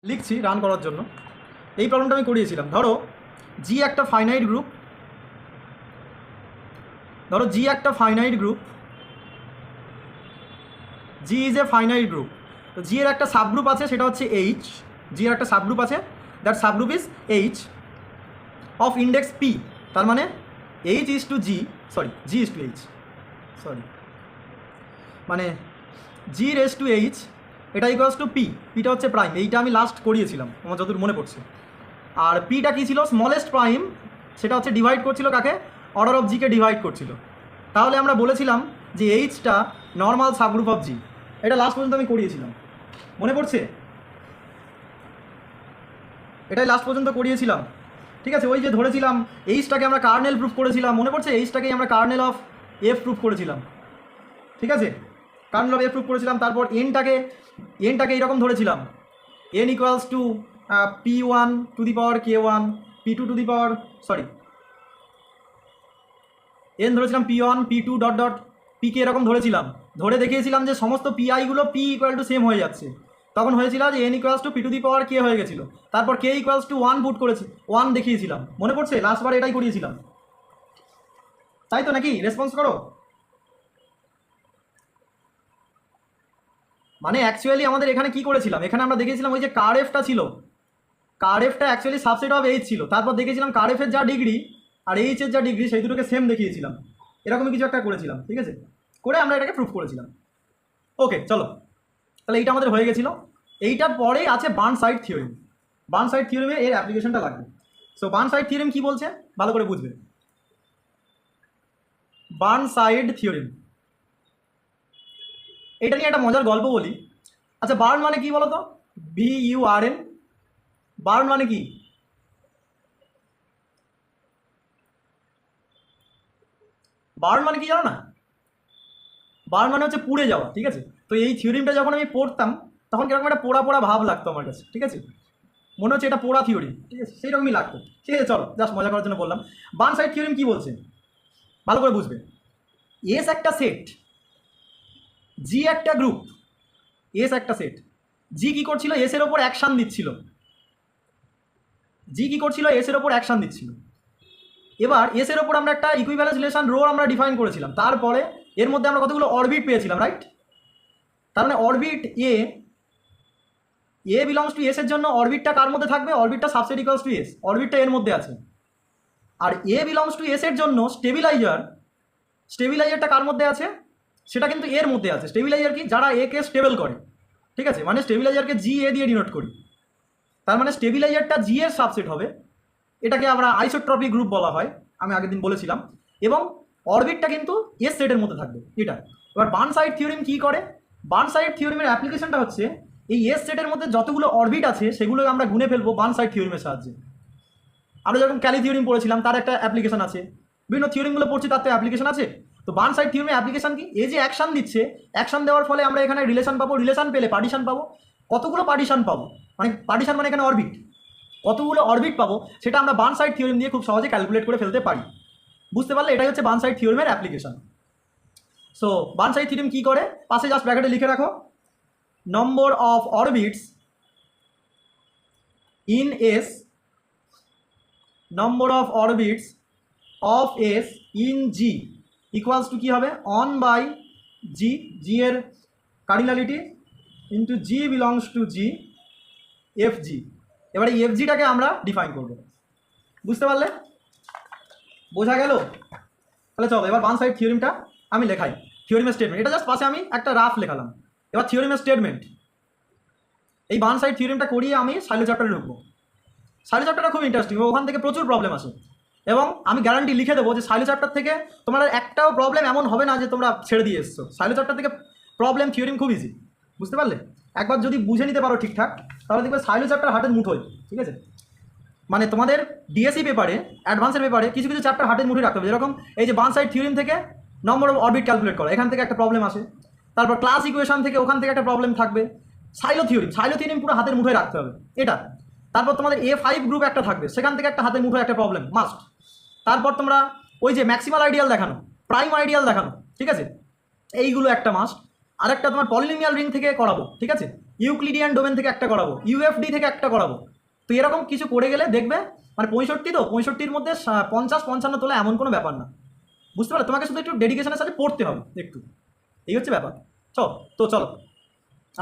লিখছি রান করার জন্য। এই প্রবলেমটা আমি করিয়েছিলাম। ধরো জি একটা finite group, G is a finite group. তো জি এর একটা সাবগ্রুপ আছে, সেটা হচ্ছে এইচ। জি এর একটা সাবগ্রুপ আছে, that subgroup is H of index P. তার মানে H is to G, G is to H, মানে জি রেস টু এইচ এটা ইকুয়ালস টু পি। পিটা হচ্ছে প্রাইম, এইটা আমি লাস্ট করিয়েছিলাম আমার যতদূর মনে পড়ছে। আর পিটা কী ছিল? স্মলেস্ট প্রাইম, সেটা হচ্ছে ডিভাইড করছিল কাকে? অর্ডার অফ জিকে ডিভাইড করছিল। তাহলে আমরা বলেছিলাম যে এইচটা নর্মাল সাবগ্রুপ অফ জি। এটা লাস্ট পর্যন্ত আমি করিয়েছিলাম, মনে পড়ছে? এটাই লাস্ট পর্যন্ত করিয়েছিলাম, ঠিক আছে? ওই যে ধরেছিলাম এইচটাকে আমরা কার্নেল প্রুফ করেছিলাম, মনে পড়ছে? এইচটাকেই আমরা কার্নেল অফ এফ প্রুফ করেছিলাম, ঠিক আছে? কার্নেল অফ এফ প্রুফ করেছিলাম। তারপর এনটাকে এইরকম ধরেছিলাম, N equals to P one to the power K one, P two the power N ধরেছিলাম P one P two dot dot P K, এরকম ধরেছিলাম। ধরে দেখিয়েছিলাম যে সমস্ত পিআইগুলো পি ইকুয়াল টু সেম হয়ে যাচ্ছে। তখন হয়েছিল যে N equals to P two the power K হয়ে গেছিলো। তারপর K equals to one put করেছি, ওয়ান দেখিয়েছিলাম, মনে পড়ছে? লাস্টবার এটাই করিয়েছিলাম, তাই তো? নাকি রেসপন্স করো। মানে অ্যাকচুয়ালি আমাদের এখানে কি করেছিলাম? এখানে আমরা দেখেছিলাম ওই যে কার এফটা ছিল, কার এফটা অ্যাকচুয়ালি সাবসেট অফ এইচ ছিল। তারপর দেখেছিলাম কার এফের যা ডিগ্রি আর এইচের যা ডিগ্রি সেই দুটোকে সেম দেখিয়েছিলাম। এরকমই কিছু একটা করেছিলাম, ঠিক আছে? করে আমরা এটাকে প্রুফ করেছিলাম। ওকে, চলো তাহলে এইটা আমাদের হয়ে গেছিলো। এইটার পরেই আছে Burnside theorem. Burnside থিওরেমে এর অ্যাপ্লিকেশনটা লাগবে। সো বার্ন সাইড থিওরেম কি বলছে ভালো করে বুঝবে। বার্ন সাইড থিওরেম, এটা নিয়ে একটা মজার গল্প বলি। আচ্ছা, বার্ন মানে কি বলো তো? BURN, বার্ন মানে কি? বার্ন মানে কি জানো না? বার্ন মানে হচ্ছে পুড়ে যাওয়া, ঠিক আছে? তো এই থিওরিমটা যখন আমি পড়তাম তখন কিরকম একটা পোড়া পোড়া ভাব লাগতো আমার কাছে, ঠিক আছে? মনে হচ্ছে এটা পোড়া থিওরি, ঠিক আছে? সেইরকমই লাগতো। ঠিক আছে, চলো জাস্ট মজা করার জন্য বললাম। বার্ন সাইড থিওরিম কি বলছে ভালো করে বুঝবে। এস একটা সেট, জি একটা গ্রুপ, এস একটা সেট। জি কি করছিল? এস এর ওপর অ্যাকশন দিচ্ছিল। এবার এস এর ওপর আমরা একটা ইকুইভ্যালেন্স রিলেশন রো আমরা ডিফাইন করেছিলাম। তারপরে এর মধ্যে আমরা কতগুলো অরবিট পেয়েছিলাম, রাইট? তার মানে orbit A belongs to S এর জন্য অরবিটটা কার মধ্যে থাকবে? অরবিটটা সাবসেট ইকুয়ালস টু এস, অরবিটটা এর মধ্যে আছে। আর এ বিলংস টু এস এর জন্য স্টেবিলাইজারটা কার মধ্যে আছে? সেটা কিন্তু এর মধ্যে আছে। স্টেবিলাইজার কি? যারা এ কে স্টেবল করে, ঠিক আছে? মানে স্টেবিলাইজারকে জি এ দিয়ে ডিনোট করি। তার মানে স্টেবিলাইজারটা জি এর সাবসেট হবে, এটাকে আমরা আইসোট্রপিক গ্রুপ বলা হয়, আমি আগের দিন বলেছিলাম। এবং অরবিটটা কিন্তু এস সেটের মধ্যে থাকবে, এটা। এবার বার্ন সাইড থিওরিম কি করে? বার্ন সাইড থিওরিমের অ্যাপ্লিকেশনটা হচ্ছে এই এস সেটের মধ্যে যতগুলো অরবিট আছে সেগুলো আমরা গুনে ফেলবো বার্ন সাইড থিওরিমের সাহায্যে। আমরা যখন ক্যালি থিওরিম পড়েছিলাম তার একটা অ্যাপ্লিকেশন আছে, বিভিন্ন থিওরিমগুলো পড়ছি তার তো অ্যাপ্লিকেশন আছে। তো বার্ন সাইড থিওরিমের অ্যাপ্লিকেশন কি? এই যে অ্যাকশন দিচ্ছে, অ্যাকশন দেওয়ার ফলে আমরা এখানে রিলেশন পাবো, রিলেশন পেলে পার্টিশন পাবো। কতগুলো পার্টিশন পাবো, মানে পার্টিশন মানে এখানে অরবিট, কতগুলো অরবিট পাবো সেটা আমরা বার্ন সাইড থিওরিম দিয়ে খুব সহজে ক্যালকুলেট করে ফেলতে পারি। বুঝতে পারলে? এটাই হচ্ছে বার্ন সাইড থিওরিমের application. So Burnside theorem কি করে? পাশে জাস্ট ব্র্যাকেটে লিখে রাখো, number of orbits in S, number of orbits of S in G equals to কী হবে? অন বাই জি, জি এর cardinality into G belongs to G F G. এবারে এফ জিটাকে আমরা ডিফাইন করব। বুঝতে পারলে? বোঝা গেল? তাহলে চলো এবার বার্ন সাইড থিওরিমটা আমি লেখাই। থিওরিমের স্টেটমেন্ট, এটা জাস্ট পাশে আমি একটা রাফ লেখালাম। এবার থিওরিমের স্টেটমেন্ট, এই বার্ন সাইড থিওরিমটা করিয়ে আমি সাইলো চ্যাপ্টারে ঢুকবো। সাইলো চ্যাপ্টারটা খুব ইন্টারেস্টিং, ওখান থেকে প্রচুর প্রবলেম আসে। এবং আমি গ্যারান্টি লিখে দেবো যে সাইলো চ্যাপ্টার থেকে তোমার একটাও প্রবলেম এমন হবে না যে তোমরা ছেড়ে দিয়ে এসছো। সাইলো চ্যাপ্টার থেকে প্রবলেম থিওরিম খুব ইজি, বুঝতে পারলে? একবার যদি বুঝে নিতে পারো ঠিকঠাক তাহলে দেখবে সাইলো চ্যাপ্টার হাতের মুঠোয়, ঠিক আছে? মানে তোমাদের ডিএসসি পেপারে, অ্যাডভান্সের পেপারে কিছু কিছু চ্যাপ্টার হাতের মুঠোয় রাখতে হবে। যেরকম এই যে বার্ন সাইড থিওরিম থেকে নম্বর অফ অরবিট ক্যালকুলেট করা, এখান থেকে একটা প্রবলেম আসে। তারপর ক্লাস ইকুয়েশন থেকে ওখান থেকে একটা প্রবলেম থাকবে। সাইলো থিওরিম পুরো হাতের মুঠোয় রাখতে হবে, এটা। তারপর তোমাদের A5 গ্রুপ একটা থাকবে, সেখান থেকে একটা হাতের মুঠোয় একটা প্রবলেম মাস্ট। তারপর তোমরা ওই যে ম্যাক্সিমাল আইডিয়াল দেখানো, প্রাইম আইডিয়াল দেখানো, ঠিক আছে? এইগুলো একটা মাস্ট। আরেকটা তোমার পলিনোমিয়াল রিং থেকে করাবো, ঠিক আছে? ইউক্লিডিয়ান ডোমেন থেকে একটা করাবো, ইউএফডি থেকে একটা করাবো। তো এরকম কিছু করে গেলে দেখবে মানে 65, তো 65-র মধ্যে 50-55 তোলা এমন কোনো ব্যাপার না, বুঝতে পারলে? তোমাকে শুধু একটু ডেডিকেশনের সাথে পড়তে হবে একটু, এই হচ্ছে ব্যাপার। তো চলো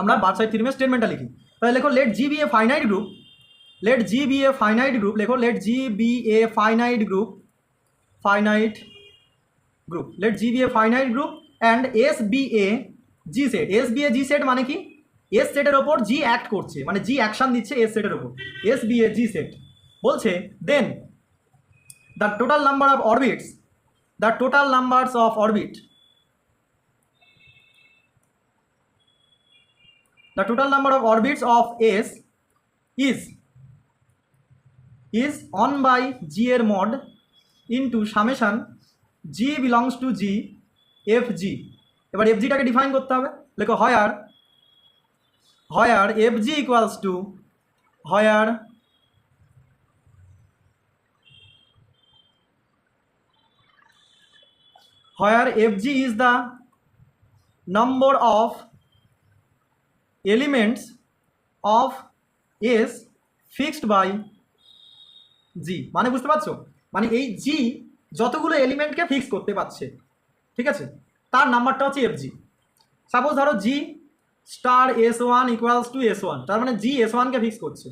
আমরা বার্সাইড থিওরেমের স্টেটমেন্টটা লিখি। তাহলে লেখো let G be a finite group, let G be a finite group, লেখো let G be a finite group, finite group, let G be a finite group and S be a G set. S be a G set মানে কি? S সেটের ওপর জি act করছে, মানে জি action দিচ্ছে S সেটের ওপর, S be a G set. বলছে then the total number of orbits, the total numbers of orbit, the total number of orbits of S is on by G এর mod into summation G belongs to G FG। এবার FG টাকে define করতে হবে, লেখো where FG equals to where FG is the number of elements of S fixed by G। মানে বুঝতে পারছো? মানে এই G যতগুলো এলিমেন্টকে ফিক্স করতে পারছে, ঠিক আছে, তার নাম্বারটা হচ্ছে FG। সাপোজ ধরো G star S1 equals to S1, তার মানে G S1কে ফিক্স করছে।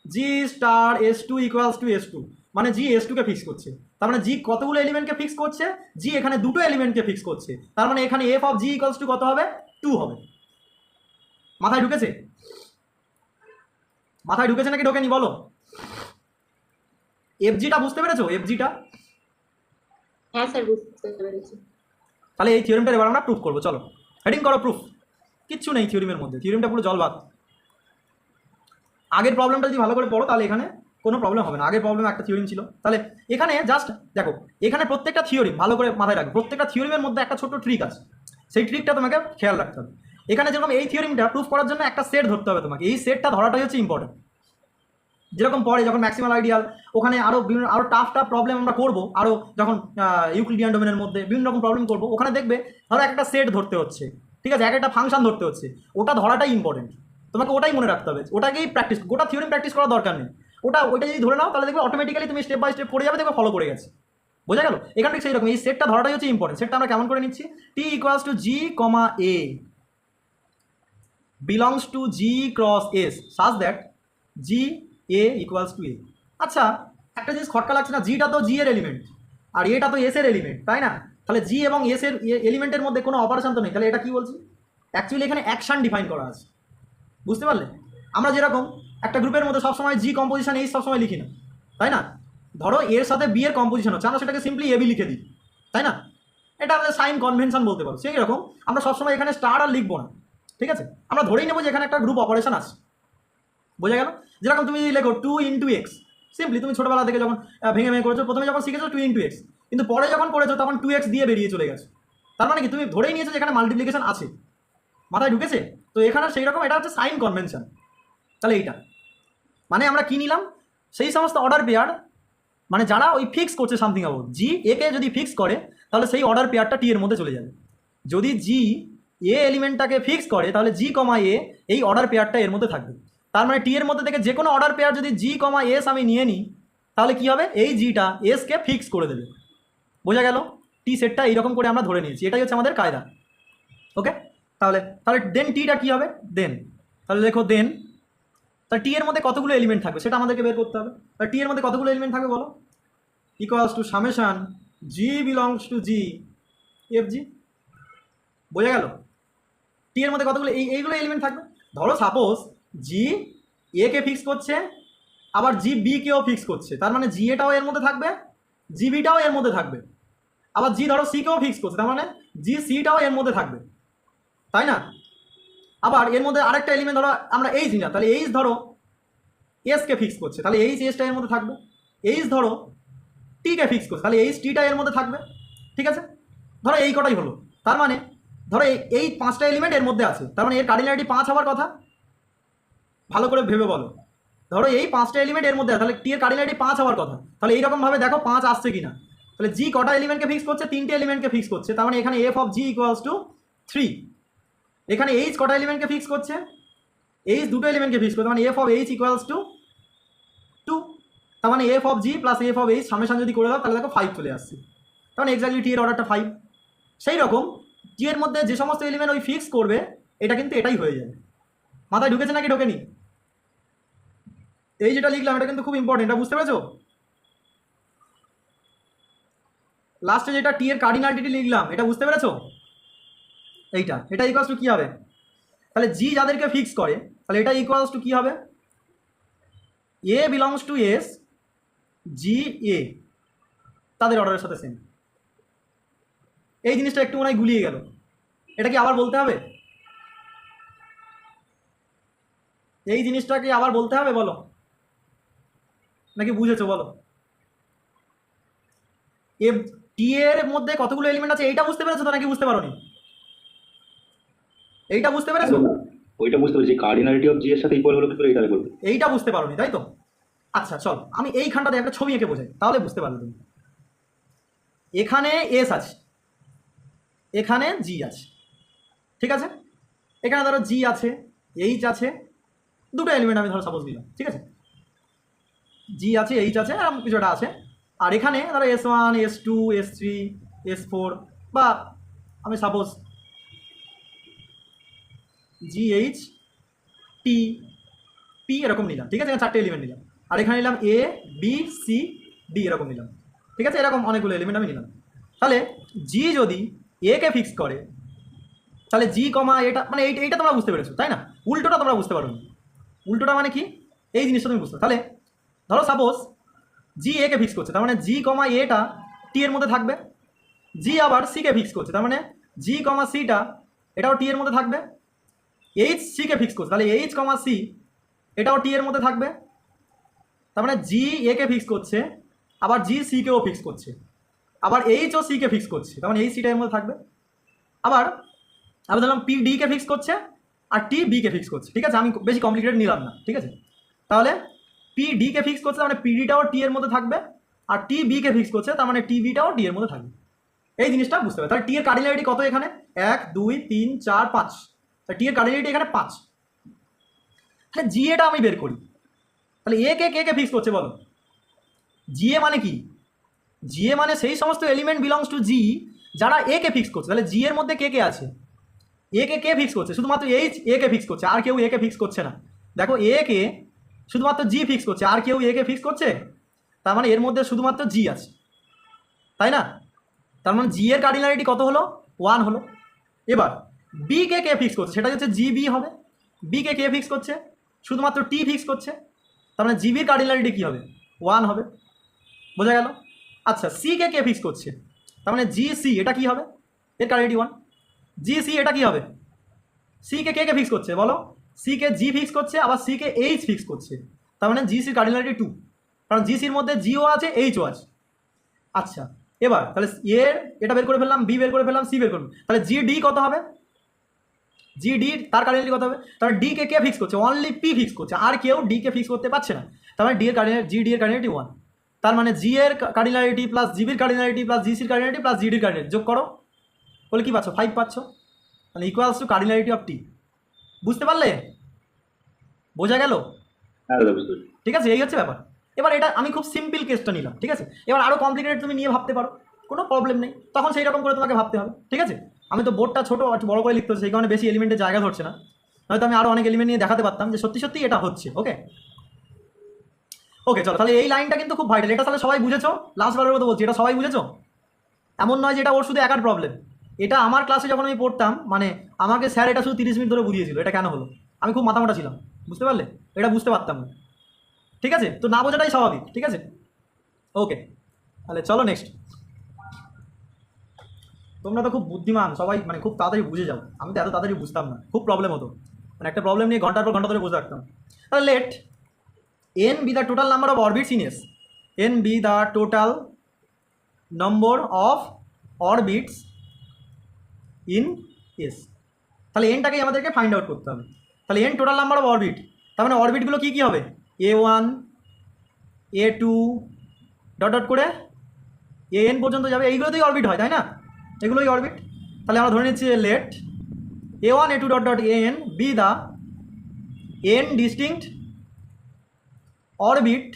G star S2 equals to S2, মানে G S2কে ফিক্স করছে। তার মানে G কতগুলো এলিমেন্টকে ফিক্স করছে? G এখানে দুটো এলিমেন্টকে ফিক্স করছে, তার মানে এখানে F of G equals to কত হবে? 2 হবে। মাথায় ঢুকেছে? মাথায় ঢুকেছে নাকি ঢোকেনি বলো? এফজিটা বুঝতে পেরেছো? এফজিটা? হ্যাঁ স্যার বুঝতে পেরেছি। তাহলে এই থিওরেমটা এবার আমরা প্রুফ করবো। চলো হেডিং করো প্রুফ। কিচ্ছু নেই থিওরেমের মধ্যে, থিওরেমটা পুরো জলবাদ। আগের প্রবলেমটা যদি ভালো করে পড়ো তাহলে এখানে কোনো প্রবলেম হবে না। আগের প্রবলেম একটা থিওরিম ছিল, তাহলে এখানে জাস্ট দেখো, এখানে প্রত্যেকটা থিওরিম ভালো করে মাথায় রাখবে, প্রত্যেকটা থিওরিমের মধ্যে একটা ছোট্ট ট্রিক আছে, সেই ট্রিকটা তোমাকে খেয়াল রাখতে হবে। এখানে যেরকম এই থিওরিমটা প্রুফ করার জন্য একটা সেট ধরতে হবে তোমাকে, এই সেটটা ধরাটাই হচ্ছে ইম্পর্টেন্ট। যেরকম পরে যখন ম্যাক্সিমাল আইডিয়াল, ওখানে আরও বিভিন্ন আরও টাফ প্রবলেম আমরা করবো, আরও যখন ইউক্লিডিয়ান ডোমেনের মধ্যে বিভিন্ন রকম প্রবলেম করবো, ওখানে দেখবে ধরো একটা সেট ধরতে হচ্ছে, ঠিক আছে, একটা ফাংশন ধরতে হচ্ছে, ওটা ধরাটাই ইম্পর্টেন্ট। তোমাকে ওটাই মনে রাখতে হবে, ওটাকেই প্র্যাকটিস, গোটা থিওরিম প্র্যাকটিস করার দরকার নেই। ওইটা যদি ধরে নাও তাহলে দেখবে অটোমেটিক্যালি তুমি স্টেপ বাই স্টেপ করে যাবে, দেখবে ফলো করে গেছে। বোঝা গেল? এখান থেকে সেই রকম এই সেটটা ধরাটাই হচ্ছে ইম্পর্টেন্ট। সেটটা আমরা কেমন করে নিচ্ছি? T equals to G comma A belongs to G cross S such that G A equals to A. আচ্ছা, একটা জিনিস খটকা লাগছে না? জিটা তো জি এর এলিমেন্ট আর এটা তো এস এর এলিমেন্ট, তাই না? তাহলে জি এবং এস এর এলিমেন্টের মধ্যে কোনো অপারেশন তো নেই, তাহলে এটা কি বলছি? অ্যাকচুয়ালি এখানে অ্যাকশন ডিফাইন করা আছে, বুঝতে পারলে? আমরা যেরকম একটা গ্রুপের মধ্যে সবসময় জি কম্পোজিশন এই সবসময় লিখি না, তাই না? ধরো এর সাথে বি এর কম্পোজিশন হচ্ছে, আমরা সেটাকে সিম্পলি এবি লিখে দিই, তাই না? এটা আমাদের সাইন কনভেনশন বলতে পারো। সেই রকম আমরা সবসময় এখানে স্টার আর লিখবো না, ঠিক আছে? আমরা ধরেই নেবো যে এখানে একটা গ্রুপ অপারেশন আছে। বোঝা গেল? যেরকম তুমি লেখো 2 ইন্টু এক্স, সিম্পলি তুমি ছোটোবেলা থেকে যখন ভেঙে করেছো, প্রথমে যখন শিখেছো 2 ইন্টু এক্স, কিন্তু পরে যখন করেছো তখন 2x দিয়ে বেরিয়ে চলে গেছে। তার মানে কি তুমি ধরেই নিয়েছো যে এখানে মাল্টিপ্লিকেশন আছে। মাথায় ঢুকেছে? তো এখানে সেই রকম এটা হচ্ছে সাইন কনভেনশন। তাহলে এইটা মানে আমরা কি নিলাম? সেই সমস্ত অর্ডার পেয়ার, মানে যারা ওই ফিক্স করছে সামথিং অ্যাবাউট জি একে যদি ফিক্স করে তাহলে সেই অর্ডার পেয়ারটা টি এর মধ্যে চলে যাবে। যদি জি এ এলিমেন্টটাকে ফিক্স করে তাহলে জি কমা এ এই অর্ডার পেয়ারটা এর মধ্যে থাকবে। তার মানে টি এর মধ্যে থেকে যে কোনো অর্ডার পেয়ার যদি জি কমা এস আমি নিয়ে নিই তাহলে কি হবে? এই জিটা এসকে ফিক্স করে দেবে। বোঝা গেল? টি সেটটা এইরকম করে আমরা ধরে নিয়েছি, এটাই হচ্ছে আমাদের কায়দা। ওকে, তাহলে দেন টিটা কী হবে? দেন তাহলে লেখো দেন, তাহলে টি এর মধ্যে কতগুলো এলিমেন্ট থাকবে সেটা আমাদেরকে বের করতে হবে। তাহলে টি এর মধ্যে কতগুলো এলিমেন্ট থাকবে বলো? Equals to summation G belongs to G F জি। বোঝা গেল? টি এর মধ্যে কতগুলো এইগুলো এলিমেন্ট থাকবে। ধরো সাপোজ জি এ কে ফিক্স করছে, আবার জি বি কেও ফিক্স করছে, তার মানে জি এটাও এর মধ্যে থাকবে, জি বিটাও এর মধ্যে থাকবে। আবার জি ধরো সি কেও ফিক্স করছে, তার মানে জি সিটাও এর মধ্যে থাকবে, তাই না? আবার এর মধ্যে আরেকটা এলিমেন্ট ধরো আমরা এইচ নিলাম, তাহলে এইচ ধরো এসকে ফিক্স করছে, তাহলে এইচ এসটা এর মধ্যে থাকবে। এইচ ধরো টিকে ফিক্স করছে, তাহলে এইচ টিটা এর মধ্যে থাকবে, ঠিক আছে? ধরো এই কটাই হলো, তার মানে ধরো এই 5টা এলিমেন্ট এর মধ্যে আছে, তার মানে এর কার্ডিনালিটি 5 হওয়ার কথা। ভালো করে ভেবে বলো, ধরো এই 5টা এলিমেন্ট এর মধ্যে আছে, তাহলে টি এর কার্ডিনালিটি 5 হওয়ার কথা। তাহলে এইরকমভাবে দেখো 5 আসছে কিনা। তাহলে জি কটা এলিমেন্টকে ফিক্স করছে? 3টে এলিমেন্টকে ফিক্স করছে, তার মানে এখানে F of G equals two 3। এখানে এইচ কটা এলিমেন্টকে ফিক্স করছে? এইচ দুটো এলিমেন্টকে ফিক্স করতে, মানে F of H equals to 2, তার মানে F of G plus F of H সামনে সামনে যদি করে দাও তাহলে দেখো 5 চলে আসছে, তার মানে এক্স্যাক্টলি টি এর অর্ডারটা 5। সেই রকম টি এর মধ্যে যে সমস্ত এলিমেন্ট ওই ফিক্স করবে এটা কিন্তু এটাই হয়ে যাবে। মাথায় ঢুকেছে নাকি ঢোকেনি? এই যেটা লিখলাম এটা কিন্তু খুব ইম্পর্টেন্ট, এটা বুঝতে পেরেছো? লাস্টে যেটা টি এর কার্ডিনালিটি লিখলাম এটা বুঝতে পেরেছো? এটা ইকুয়ালস টু কী হবে? তাহলে জি যাদেরকে ফিক্স করে তাহলে এটা ইকুয়ালস টু কী হবে? এ বিলংস টু এস, জি এ তাদের অর্ডারের সাথে সেম। এই জিনিসটা একটু মনে হয় গুলিয়ে গেল, এটা কি আবার বলতে হবে? এই জিনিসটা কি আবার বলতে হবে বলো, নাকি বুঝেছো বলো? এ টি এর মধ্যে কতগুলো এলিমেন্ট আছে এইটা বুঝতে পেরেছো তো, নাকি বুঝতে পারোনি? এইটা বুঝতে পেরেছো? ওইটা বুঝতে পেরেছি, কার্ডিনালিটি অফ জি এর সাথে ইকুয়াল হলো কি করে এটা বলতে। এইটা বুঝতে পারোনি তাই তো? আচ্ছা চল আমি এইখানটাতে একটা ছবি এঁকে বোঝাই, তাহলে বুঝতে পারবে তুমি। এখানে এস আছে, এখানে জি আছে, ঠিক আছে? এখানে ধরো জি আছে, এইচ আছে, দুটো এলিমেন্ট আমি ধরো সাপোজ দিলাম, ঠিক আছে? জি আছে, এইচ আছে, এরকম কিছু একটা আছে। আর এখানে ধরো S1, S2, S3, S4 বা আমি suppose G H T P এরকম নিলাম, ঠিক আছে? এখানে 4টে এলিমেন্ট নিলাম। আর এখানে নিলাম এ বি সি ডি এরকম নিলাম, ঠিক আছে? এরকম অনেকগুলো এলিমেন্ট আমি নিলাম। তাহলে জি যদি এ কে ফিক্স করে তাহলে জি কমা এটা, মানে এইটা তোমরা বুঝতে পেরেছো তাই না? উল্টোটা তোমরা বুঝতে পারো। উল্টোটা মানে কি এই জিনিসটা তুমি বুঝতে। তাহলে ধরো সাপোজ জি এ কে ফিক্স করছে, তার মানে জি কমা এটা টি এর মধ্যে থাকবে। জি আবার সি কে ফিক্স করছে, তার মানে জি কমা সিটা এটাও টি এর মধ্যে থাকবে। এইচ সি কে ফিক্স করছে, তাহলে এইচ কমা সি এটাও টি এর মধ্যে থাকবে। তার মানে জি এ কে ফিক্স করছে, আবার জি সি কেও ফিক্স করছে, আবার H O C K fix করছে, তার মানে এই সিটা এর মধ্যে থাকবে। আবার আমি ধরলাম পি ডি কে ফিক্স করছে আর টি বি কে ফিক্স করছে, ঠিক আছে? আমি বেশি কমপ্লিকেটেড নিলাম না, ঠিক আছে? তাহলে পি ডি কে ফিক্স করছে, তার মানে পিডিটাও টি এর মধ্যে থাকবে, আর টি বি কে ফিক্স করছে, তার মানে টি বিটাও টি এর মধ্যে থাকবে। এই জিনিসটা বুঝতে হবে। তাহলে টি এর কার্ডিনালিটি কত এখানে? 1 2 3 4 5, তাহলে টি এর কার্ডিনালিটি এখানে 5। তাহলে জি এটা আমি বের করি, তাহলে এ কে কে ফিক্স করছে বলো? জি এ মানে কি? জি এ মানে সেই সমস্ত এলিমেন্ট বিলংস টু জি যারা এ কে ফিক্স করছে। তাহলে জি এর মধ্যে কে কে আছে? এ কে ফিক্স করছে? শুধুমাত্র এইচ এ কে ফিক্স করছে, আর কেউ এ কে ফিক্স করছে না। দেখো এ কে শুধুমাত্র জি ফিক্স করছে, আর কেউ এ কে ফিক্স করছে? তার মানে এর মধ্যে শুধুমাত্র জি আছে, তাই না? তার মানে জি এর কার্ডিনালিটি কত হলো? 1 হলো। এবার বি কে ফিক্স করছে, সেটা হচ্ছে জি বি হবে। বি কে ফিক্স করছে? শুধুমাত্র টি ফিক্স করছে, তার মানে জিবির কার্ডিনালিটি কী হবে? 1 হবে। বোঝা গেল? আচ্ছা সি কে ফিক্স করছে, তার মানে জি সি এটা কি হবে? এর কার্ডিনালিটি 1। জি সি এটা কি হবে? সি কে ফিক্স করছে বলো? সি কে জি ফিক্স করছে, আবার সি কে এইচ ফিক্স করছে, তার মানে জি সির কার্ডিনালিটি 2, কারণ জি সির মধ্যে জিও আছে এইচও আছে। আচ্ছা এবার তাহলে এর এটা বের করে ফেললাম, বি বের করে ফেললাম, সি বের করলাম, তাহলে জি ডি কত হবে? জি ডি তার কার্ডিনালিটি কত হবে? তাহলে ডি কে ফিক্স করছে? অনলি পি ফিক্স করছে, আর কেউ ডি কে ফিক্স করতে পারছে না, তার মানে ডি এর কার্ডিনালিটি, জি ডি এর কার্ডিনালিটি 1। তার মানে জি এর কার্ডিনালিটি প্লাস জিবির কার্ডিনালিটি প্লাস জি সির কার্ডিনালিটি প্লাস জি ডির কার্ডিনালিটি যোগ করো, বলে কি পাচ্ছ? 5 পাচ্ছ। মানে ইকুয়ালস টু কার্ডিনালিটি অফ টি। বুঝতে পারলে? বোঝা গেল? ঠিক আছে, এই হচ্ছে ব্যাপার। এবার এটা আমি খুব সিম্পল কেসটা নিলাম, ঠিক আছে? এবার আরও কমপ্লিকেটেড তুমি নিয়ে ভাবতে পারো, কোনো প্রবলেম নেই, তখন সেই রকম করে তোমাকে ভাবতে হবে, ঠিক আছে? আমি তো বোর্ডটা ছোটো বড় করে লিখতে হচ্ছে, সেই কারণে বেশি এলিমেন্টের জায়গা ধরছে না, হয়তো আমি আরও অনেক এলিমেন্ট নিয়ে দেখাতে পারতাম যে সত্যি সত্যি এটা হচ্ছে। ওকে ওকে চলো, তাহলে এই লাইনটা কিন্তু খুব ভাইটাল, এটা তাহলে সবাই বুঝেছো? লাস্ট বারের মতো বলছি, এটা সবাই বুঝেছো? এমন নয় যে এটা ওর শুধু একার প্রবলেম, এটা আমার ক্লাসে যখন আমি পড়তাম, মানে আমাকে স্যার এটা শুধু 30 মিনিট ধরে বুঝিয়েছিল এটা কেন হলো। আমি খুব মাথামোটা ছিলাম, বুঝতে পারলে? এটা বুঝতে পারতাম না, ঠিক আছে? তো না বোঝাটাই স্বাভাবিক, ঠিক আছে? ওকে তাহলে চলো নেক্সট। তোমরা তো খুব বুদ্ধিমান সবাই, মানে খুব তাড়াতাড়ি বুঝে যাও, আমি তো এত তাড়াতাড়ি বুঝতাম না, খুব প্রবলেম হতো, মানে একটা প্রবলেম নিয়ে ঘন্টার পর ঘন্টা ধরে বসে রাখতাম। তাহলে let N be the total number of orbits in S, N be the total number of orbits in S. তাহলে এনটাকেই আমাদেরকে ফাইন্ড আউট করতে হবে। তাহলে N total number of orbit, তার মানে অরবিটগুলো কী কী হবে? A1 A2 ডট ডট করে এন পর্যন্ত যাবে, এইগুলোতেই অরবিট হয় তাই না? এগুলোই অরবিট। তাহলে আমরা ধরে নিচ্ছি let A1 A2 dot dot N be the n distinct orbit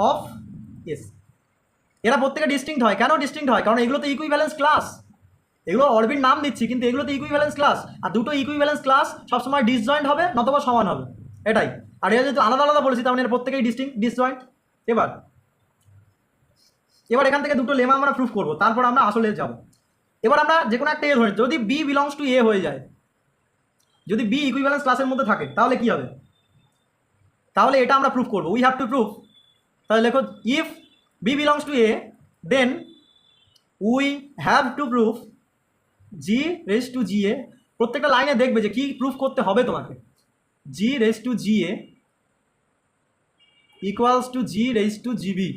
of S. এরা প্রত্যেকে ডিস্টিংক্ট হয়। কেন ডিস্টিংক্ট হয়? কারণ এগুলো তো ইকুইভ্যালেন্স ক্লাস, এগুলো অরবিট নাম দিচ্ছি কিন্তু এগুলো তো ইকুইভ্যালেন্স ক্লাস, আর দুটো ইকুইভ্যালেন্স ক্লাস সবসময় ডিসজয়েন্ট হবে নতবা সমান হবে, এটাই। আর এরা যেহেতু আলাদা আলাদা বলেছি তার মানে এরা প্রত্যেকেই ডিসজয়েন্ট। এবার এখান থেকে দুটো লেমা আমরা প্রুফ করবো, তারপর আমরা আসলে যাব। এবার আমরা যে কোনো একটা এ ধরি, যদি বি বিলংস টু এ হয়ে যায়, যদি বি ইকুইভ্যালেন্স ক্লাসের মধ্যে থাকে তাহলে কি হবে? তাহলে এটা আমরা প্রুফ করবো, উই হ্যাভ টু প্রুফ। তাহলে লেখো if B belongs to A then we have to proof G raise to G A. প্রত্যেকটা লাইনে দেখবে যে কি প্রুফ করতে হবে তোমাকে। G raise to G A equals to G raise to G B.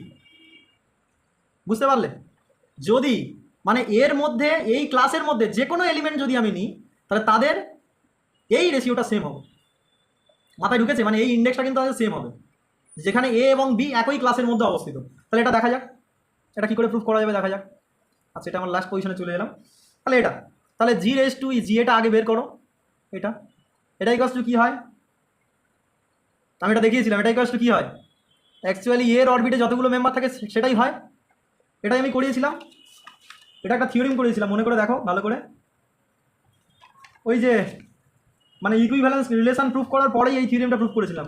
বুঝতে পারলে? যদি মানে এর মধ্যে এই ক্লাসের মধ্যে যে কোনো এলিমেন্ট যদি আমি নিই তাহলে তাদের এই রেশিওটা সেম হবে। মাথায় ঢুকেছে? মানে এই ইন্ডেক্সটা কিন্তু তাদের সেম হবে, যেখানে এ এবং বি একই ক্লাসের মধ্যে অবস্থিত। তাহলে এটা দেখা যাক, এটা কী করে প্রুফ করা যাবে দেখা যাক। আচ্ছা, এটা আমার লাস্ট পজিশনে চলে এলাম। তাহলে এটা, তাহলে জি রেজ টু জি এটা আগে বের করো। এটা ইকুয়ালস টু কী হয়? আমি এটা দেখিয়েছিলাম। এটা ইকুয়ালস টু কী হয়? অ্যাকচুয়ালি এর অরবিটে যতগুলো মেম্বার থাকে সেটাই হয়। এটাই আমি করিয়েছিলাম, এটা একটা থিওরিম করিয়েছিলাম, মনে করে দেখো ভালো করে। ওই যে মানে ইকুইভ্যালেন্স রিলেশন প্রুফ করার পরেই এই থিওরিমটা প্রুফ করেছিলাম।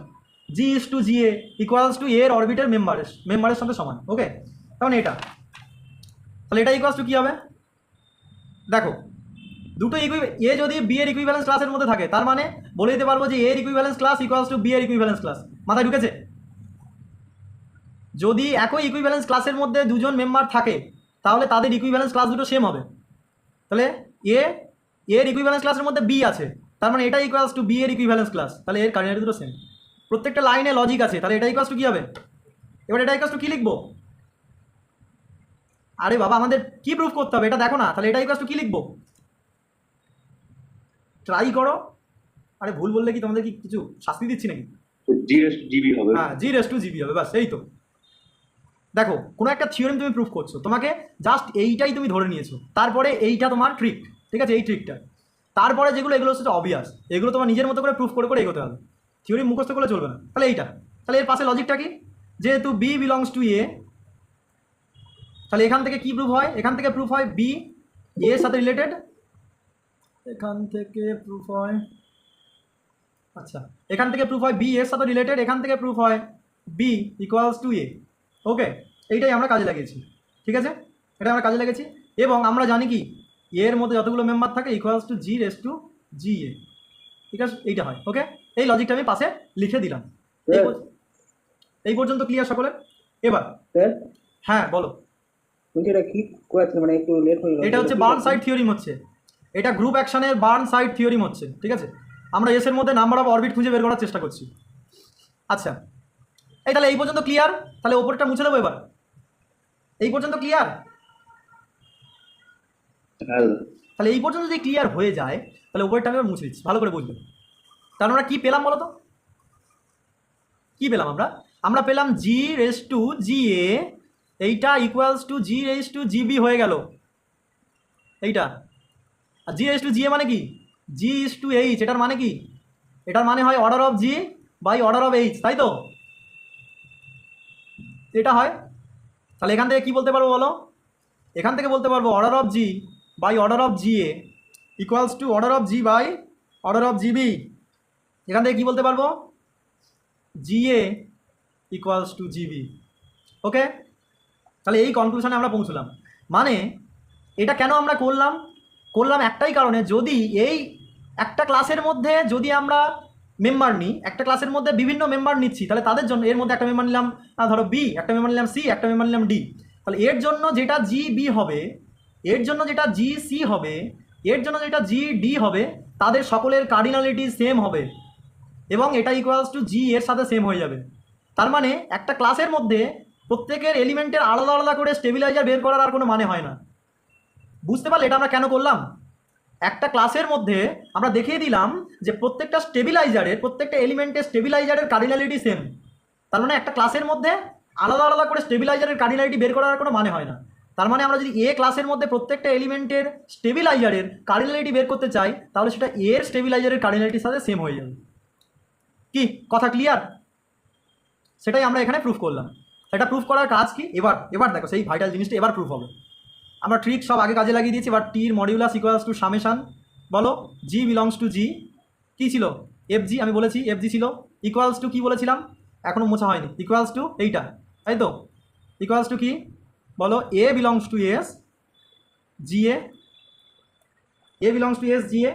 G is to G A equals to এর অরবিটের মেম্বারের সাথে সমান। ওকে, তাহলে এটা, তাহলে এটা ইকুয়ালস টু কী হবে? দেখো দুটো এ যদি বি এর ইকুইভ্যালেন্স ক্লাসের মধ্যে থাকে তার মানে বলে দিতে পারবো যে এর equivalence class equals to B এর ইকুইভ্যালেন্স ক্লাস। মাথায় ঢুকেছে? যদি একই ইকুইভ্যালেন্স ক্লাসের মধ্যে দুজন মেম্বার থাকে তাহলে তাদের ইকুইভ্যালেন্স ক্লাস দুটো সেম হবে। তাহলে এর ইকুইভ্যালেন্স ক্লাসের মধ্যে বি আছে, তার মানে এটা ইকুয়ালস টু বি এর ইকুইভ্যালেন্স ক্লাস, তাহলে এর কার্ডিনালিটি দুটো সেম। প্রত্যেকটা লাইনে লজিক আছে, তাহলে এটা ইকুয়ালস টু কী হবে? এবার এটা ইকুয়ালস টু কী লিখবো? আরে বাবা, আমাদের কি প্রুফ করতে হবে এটা দেখো না। তাহলে এটা ইকুয়ালস টু কী লিখবো? ট্রাই করো। আরে ভুল বললে কি তোমাদের কি কিছু শাস্তি দিচ্ছি নাকি? জি রেস টু জিবি হবে। হ্যাঁ, জি রেস টু জিবি হবে, বাস এই তো। দেখো কোনো একটা থিওরেম তুমি প্রুফ করছো, তোমাকে জাস্ট এইটাই তুমি ধরে নিয়েছো, তারপরে এইটা তোমার ট্রিক, ঠিক আছে? এই ট্রিকটা, তারপরে যেগুলো এগুলো হচ্ছে অবভিয়াস, এগুলো তোমার নিজের মতো করে প্রুফ করে করে এগোতে হবে। থিওরি মুখস্থ করলে চলবে না। তাহলে এইটা, তাহলে এর পাশে লজিকটা কি? যেহেতু বি বিলংস টু এ, তাহলে এখান থেকে কি প্রুফ হয়? এখান থেকে প্রুফ হয় বি এর সাথে রিলেটেড। এখান থেকে প্রুফ হয়, আচ্ছা, এখান থেকে প্রুফ হয় বি এর সাথে রিলেটেড, এখান থেকে প্রুফ হয় বি ইকুয়ালস টু এ। ওকে, এইটাই আমরা কাজে লাগিয়েছি, ঠিক আছে? এটা আমরা কাজে লাগিয়েছি এবং আমরা জানি কি এর মধ্যে যতগুলো মেম্বার থাকে equals to G raise to G A, ঠিক আছে? এইটা হয়। ওকে, এই লজিকটা আমি পাশে লিখে দিলাম। এই পর্যন্ত ক্লিয়ার সকলের? এবার হ্যাঁ বলো। এটা কি করেছিল মানে একটু লেট হয়ে গেল। এটা হচ্ছে বার্ন সাইড থিওরিম হচ্ছে, এটা গ্রুপ অ্যাকশনের বার্ন সাইড থিওরিম হচ্ছে, ঠিক আছে? আমরা এস এর মধ্যে নাম্বার অফ অরবিট খুঁজে বের করার চেষ্টা করছি। আচ্ছা, এই তাহলে এই পর্যন্ত ক্লিয়ার? তাহলে ওপরটা মুছে দেবো এবার। এই পর্যন্ত ক্লিয়ার? তাহলে এই পর্যন্ত যদি ক্লিয়ার হয়ে যায় তাহলে ওপরটা আমি মুছে দিচ্ছি, ভালো করে বুঝবে। তাহলে আমরা কী পেলাম বলো তো? কী পেলাম আমরা? আমরা পেলাম জি রেস টু জি এ, এইটা equals to G raise to G B হয়ে গেল এইটা। আর জি রেস টু জি এ মানে কি? জি ইস টু এইচ, এটার মানে কি? এটার মানে হয় order of G by order of H, তাই তো? এটা হয়। তাহলে এখান থেকে কী বলতে পারবো বলো? এখান থেকে বলতে পারবো order of G by order of G A equals to order of G by order of G B. এখান থেকে কী বলতে পারবো? G A equals to G B. Okay, তাহলে এই কনক্লুশনে আমরা পৌঁছলাম। মানে এটা কেন আমরা করলাম একটাই কারণে, যদি এই একটা ক্লাসের মধ্যে যদি আমরা মেম্বার নিই, একটা ক্লাসের মধ্যে বিভিন্ন মেম্বার নিচ্ছি, তাহলে তাদের জন্য এর মধ্যে একটা মেম্বার নিলাম ধরো বি, একটা মেম্বার নিলাম সি, একটা মেম্বার নিলাম ডি, তাহলে এর জন্য যেটা জি বি হবে, এর জন্য যেটা জি সি হবে, এর জন্য যেটা জি ডি হবে, তাদের সকলের কার্ডিনালিটি সেম হবে এবং এটা ইকুয়ালস টু জি এর সাথে সেম হয়ে যাবে। তার মানে একটা ক্লাসের মধ্যে প্রত্যেকের এলিমেন্টের আলাদা আলাদা করে স্টেবিলাইজার বের করার আর কোনো মানে হয় না। বুঝতে পারলে এটা আমরা কেন করলাম? একটা ক্লাসের মধ্যে আমরা দেখিয়ে দিলাম যে প্রত্যেকটা স্টেবিলাইজারের, প্রত্যেকটা এলিমেন্টের স্টেবিলাইজারের কার্ডিনালিটি সেম। তার মানে একটা ক্লাসের মধ্যে আলাদা আলাদা করে স্টেবিলাইজারের কার্ডিনালিটি বের করার কোনো মানে হয় না। তার মানে আমরা যদি এ ক্লাসের মধ্যে প্রত্যেকটা এলিমেন্টের স্টেবিলাইজারের কার্ডিনালিটি বের করতে চাই তাহলে সেটা এর স্টেবিলাইজারের কার্ডিনালিটির সাথে সেম হয়ে যাবে। কি কথা ক্লিয়ার? সেটাই আমরা এখানে প্রুফ করলাম। এটা প্রুফ করার কাজ কি? এবার দেখো সেই ভাইটাল জিনিসটা এবার প্রুফ হবে। আমরা ট্রিক সব আগে কাজে লাগিয়ে দিয়েছি। এবার টির মডিউলাস ইকুয়ালস টু সামেশান, বলো জি বিলংস টু জি, কী ছিল এফ জি, আমি বলেছি এফ জি ছিল, ইকুয়ালস টু কী বলেছিলাম, এখনও মোছা হয়নি, ইকুয়ালস টু এইটা, তাই তো, ইকুয়ালস টু কি বলো, A belongs to S G A belongs to S G A.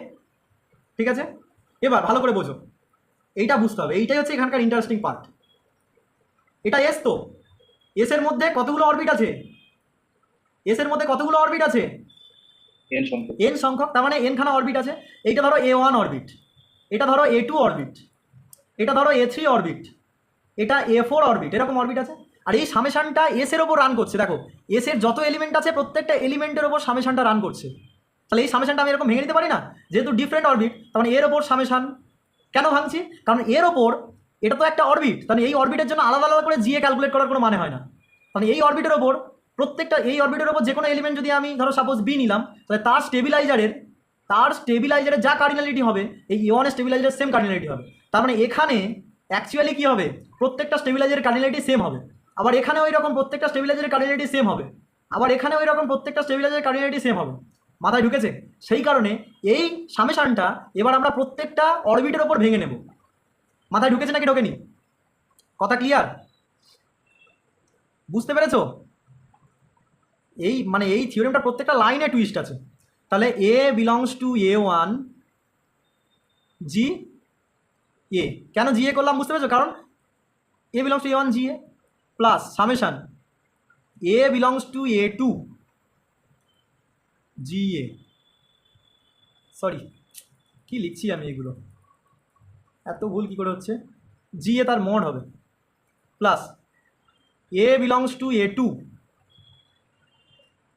ঠিক আছে, এবার ভালো করে বোঝো, এইটা বুঝতে হবে, এইটাই হচ্ছে এখানকার ইন্টারেস্টিং পার্ট। এটা এস তো, এসের মধ্যে কতগুলো অরবিট আছে, এসের মধ্যে কতগুলো অরবিট আছে, এন সংখ্যক। এন সংখ্যক, তার মানে এনখানা অরবিট আছে। এইটা ধরো A1 অরবিট, এটা ধরো A2 অরবিট, এটা ধরো A3 অরবিট, এটা A4 অরবিট, এরকম অরবিট আছে। আর এই সামেশানটা এসের ওপর রান করছে। দেখো এসের যত এলিমেন্ট আছে প্রত্যেকটা এলিমেন্টের ওপর সামেশানটা রান করছে। তাহলে এই সামেশানটা আমি এরকম ভেঙে নিতে পারি না, যেহেতু ডিফারেন্ট অরবিট, তার মানে এর ওপর সামেশান। কেন ভাঙছি? কারণ এর ওপর, এটা তো একটা অরবিট, তাহলে এই অরবিটের জন্য আলাদা আলাদা করে জিএ ক্যালকুলেট করার কোনো মানে হয় না। তাহলে এই অরবিটের ওপর প্রত্যেকটা, এই অরবিটের ওপর যে কোনো এলিমেন্ট যদি আমি ধরো সাপোজ বি নিলাম, তাহলে তার স্টেবিলাইজারের যা কার্ডিনালিটি হবে এই A1 এর স্টেবিলাইজারের সেম কার্ডিনালিটি হবে। তার মানে এখানে অ্যাকচুয়ালি কী হবে, প্রত্যেকটা স্টেবিলাইজারের কার্ডিনালিটি সেম হবে। আবার এখানে ওই রকম প্রত্যেকটা স্টেবিলাইজারের কার্ডিনালিটি সেম হবে। আবার এখানে ওই রকম প্রত্যেকটা স্টেবিলাইজারের কার্ডিনালিটি সেম হবে। মাথায় ঢুকেছে? সেই কারণে এই সামেশানটা এবার আমরা প্রত্যেকটা অরবিটের ওপর ভেঙে নেব। মাথায় ঢুকেছে নাকি ঢোকেনি? কথা ক্লিয়ার? বুঝতে পেরেছো? এই মানে এই থিওরেমটা প্রত্যেকটা লাইনে টুইস্ট আছে। তাহলে এ বিলংস টু A1 জি এ, কেন জি এ করলাম বুঝতে পেরেছো? কারণ A belongs to A1 G A plus summation A belongs to A2 G A, sorry কি লিখছি আমি এগুলো, এত ভুল কী করে হচ্ছে, জি এ তার মড হবে, plus A belongs to A2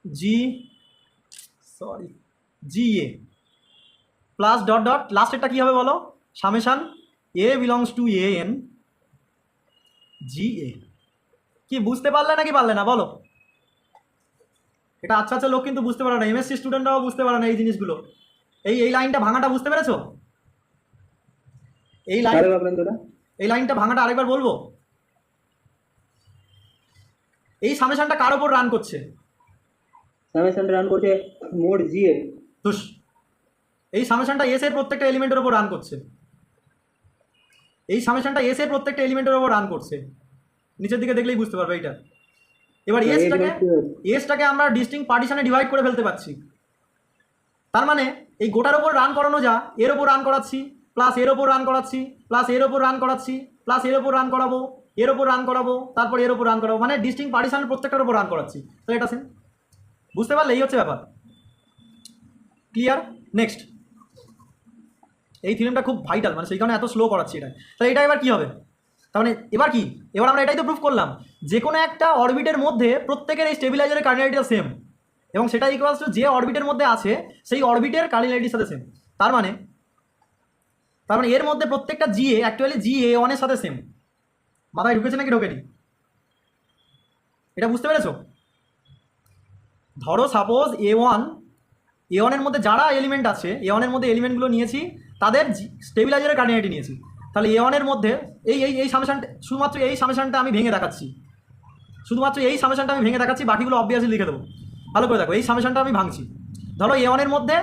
G A plus dot dot লাস্টেরটা কী হবে বলো, summation A belongs to AN G A. কি বুঝতে পারলে নাকি পারলে না বলো? এটা আচ্ছা আচ্ছা লোক কিন্তু বুঝতে পারে না, MSc স্টুডেন্টরাও বুঝতে পারে না এই জিনিসগুলো। এই লাইনটা ভাঙাটা বুঝতে পেরেছো? এই লাইনটা ভাঙাটা আরেকবার বলবো। এই সামেশানটা কার ওপর রান করছে? সামেশানটা রান করছে মোড জি এ। তুস, এই সামেশানটা এস এর প্রত্যেকটা এলিমেন্টের ওপর রান করছে। এই সামেশানটা এস এর প্রত্যেকটা এলিমেন্টের ওপর রান করছে। নিচের দিকে দেখলেই বুঝতে পারবে এইটা। এবার এসটাকে আমরা ডিস্টিংক্ট পার্টিশনে ডিভাইড করে ফেলতে পারছি। তার মানে এই গোটার ওপর রান করানো যা, এর ওপর রান করাচ্ছি, প্লাস এর ওপর রান করাচ্ছি, প্লাস এর ওপর রান করাচ্ছি, প্লাস এর ওপর রান করাবো, এর ওপর রান করাবো, তারপর এর ওপর রান করাবো, মানে ডিস্টিংক্ট পার্টিশনের প্রত্যেকটার ওপর রান করাচ্ছি। তো এটা সেম, বুঝতে পারলে? এই হচ্ছে ব্যাপার। ক্লিয়ার? নেক্সট, এই থিওরেমটা খুব ভাইটাল, মানে সেই কারণে এত স্লো করাচ্ছি এটা। তাহলে এটা এবার কী হবে? তার মানে এবার কি, এবার আমরা এটাই তো প্রুফ করলাম, যে কোনো একটা অরবিটের মধ্যে প্রত্যেকের এই স্টেবিলাইজারের কার্ডিনালিটিটা সেম, এবং সেটা ইকুয়ালস টু যে অরবিটের মধ্যে আছে সেই অরবিটের কার্ডিনালিটির সাথে সেম। তার মানে এর মধ্যে প্রত্যেকটা জিএ অ্যাকচুয়ালি A1 এর সাথে সেম। মাথায় ঢুকেছে নাকি ঢোকেনি? এটা বুঝতে পেরেছো? ধরো সাপোজ A1 এর মধ্যে যারা এলিমেন্ট আছে, A1 এর মধ্যে এলিমেন্টগুলো নিয়েছি, তাদের স্টেবিলাইজারের কার্ডিনালিটি নিয়েছি। তাহলে A1 এর মধ্যে এই সামেশানটা, শুধুমাত্র এই সামেশানটা আমি ভেঙে দেখাচ্ছি, বাকিগুলো অবভিয়াসলি লিখে দেবো। ভালো করে দেখো, এই সামেশানটা আমি ভাঙছি। ধরো A1 এর মধ্যে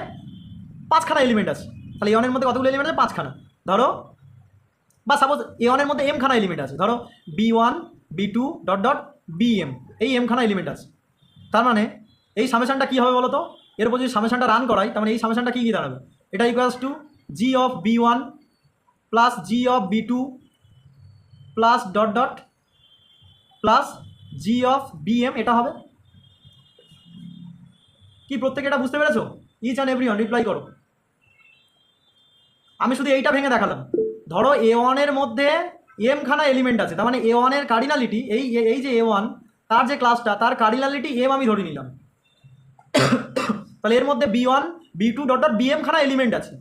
5খানা এলিমেন্ট আছে, তাহলে A1 এর মধ্যে কতগুলো এলিমেন্ট আছে? 5খানা। ধরো, বা সাপোজ A1 এর মধ্যে M খানা এলিমেন্ট আছে, ধরো B1 B2 dot dot BM, এই M খানা এলিমেন্ট আছে। তার মানে এই সামেশানটা কী হবে বলো তো? এর উপর যদি সামেশানটা রান করাই, তার মানে এই সামেশানটা কী দাঁড়াবে? এটা equals to G of B1 plus G of B2 plus dot dot plus G of BM, এটা হবে কি? প্রত্যেকে এটা বুঝতে পেরেছো? ইচ অ্যান্ড এভরিওয়ান রিপ্লাই করো। আমি শুধু এইটা ভেঙে দেখালাম। ধরো A1 এর মধ্যে M খানা এলিমেন্ট আছে, তার মানে A1 এর কার্ডিনালিটি, এই যে A1 তার যে ক্লাসটা, তার কার্ডিনালিটি M আমি ধরে নিলাম। তাহলে এর মধ্যে B1 B2 dot dot BM খানা এলিমেন্ট আছে।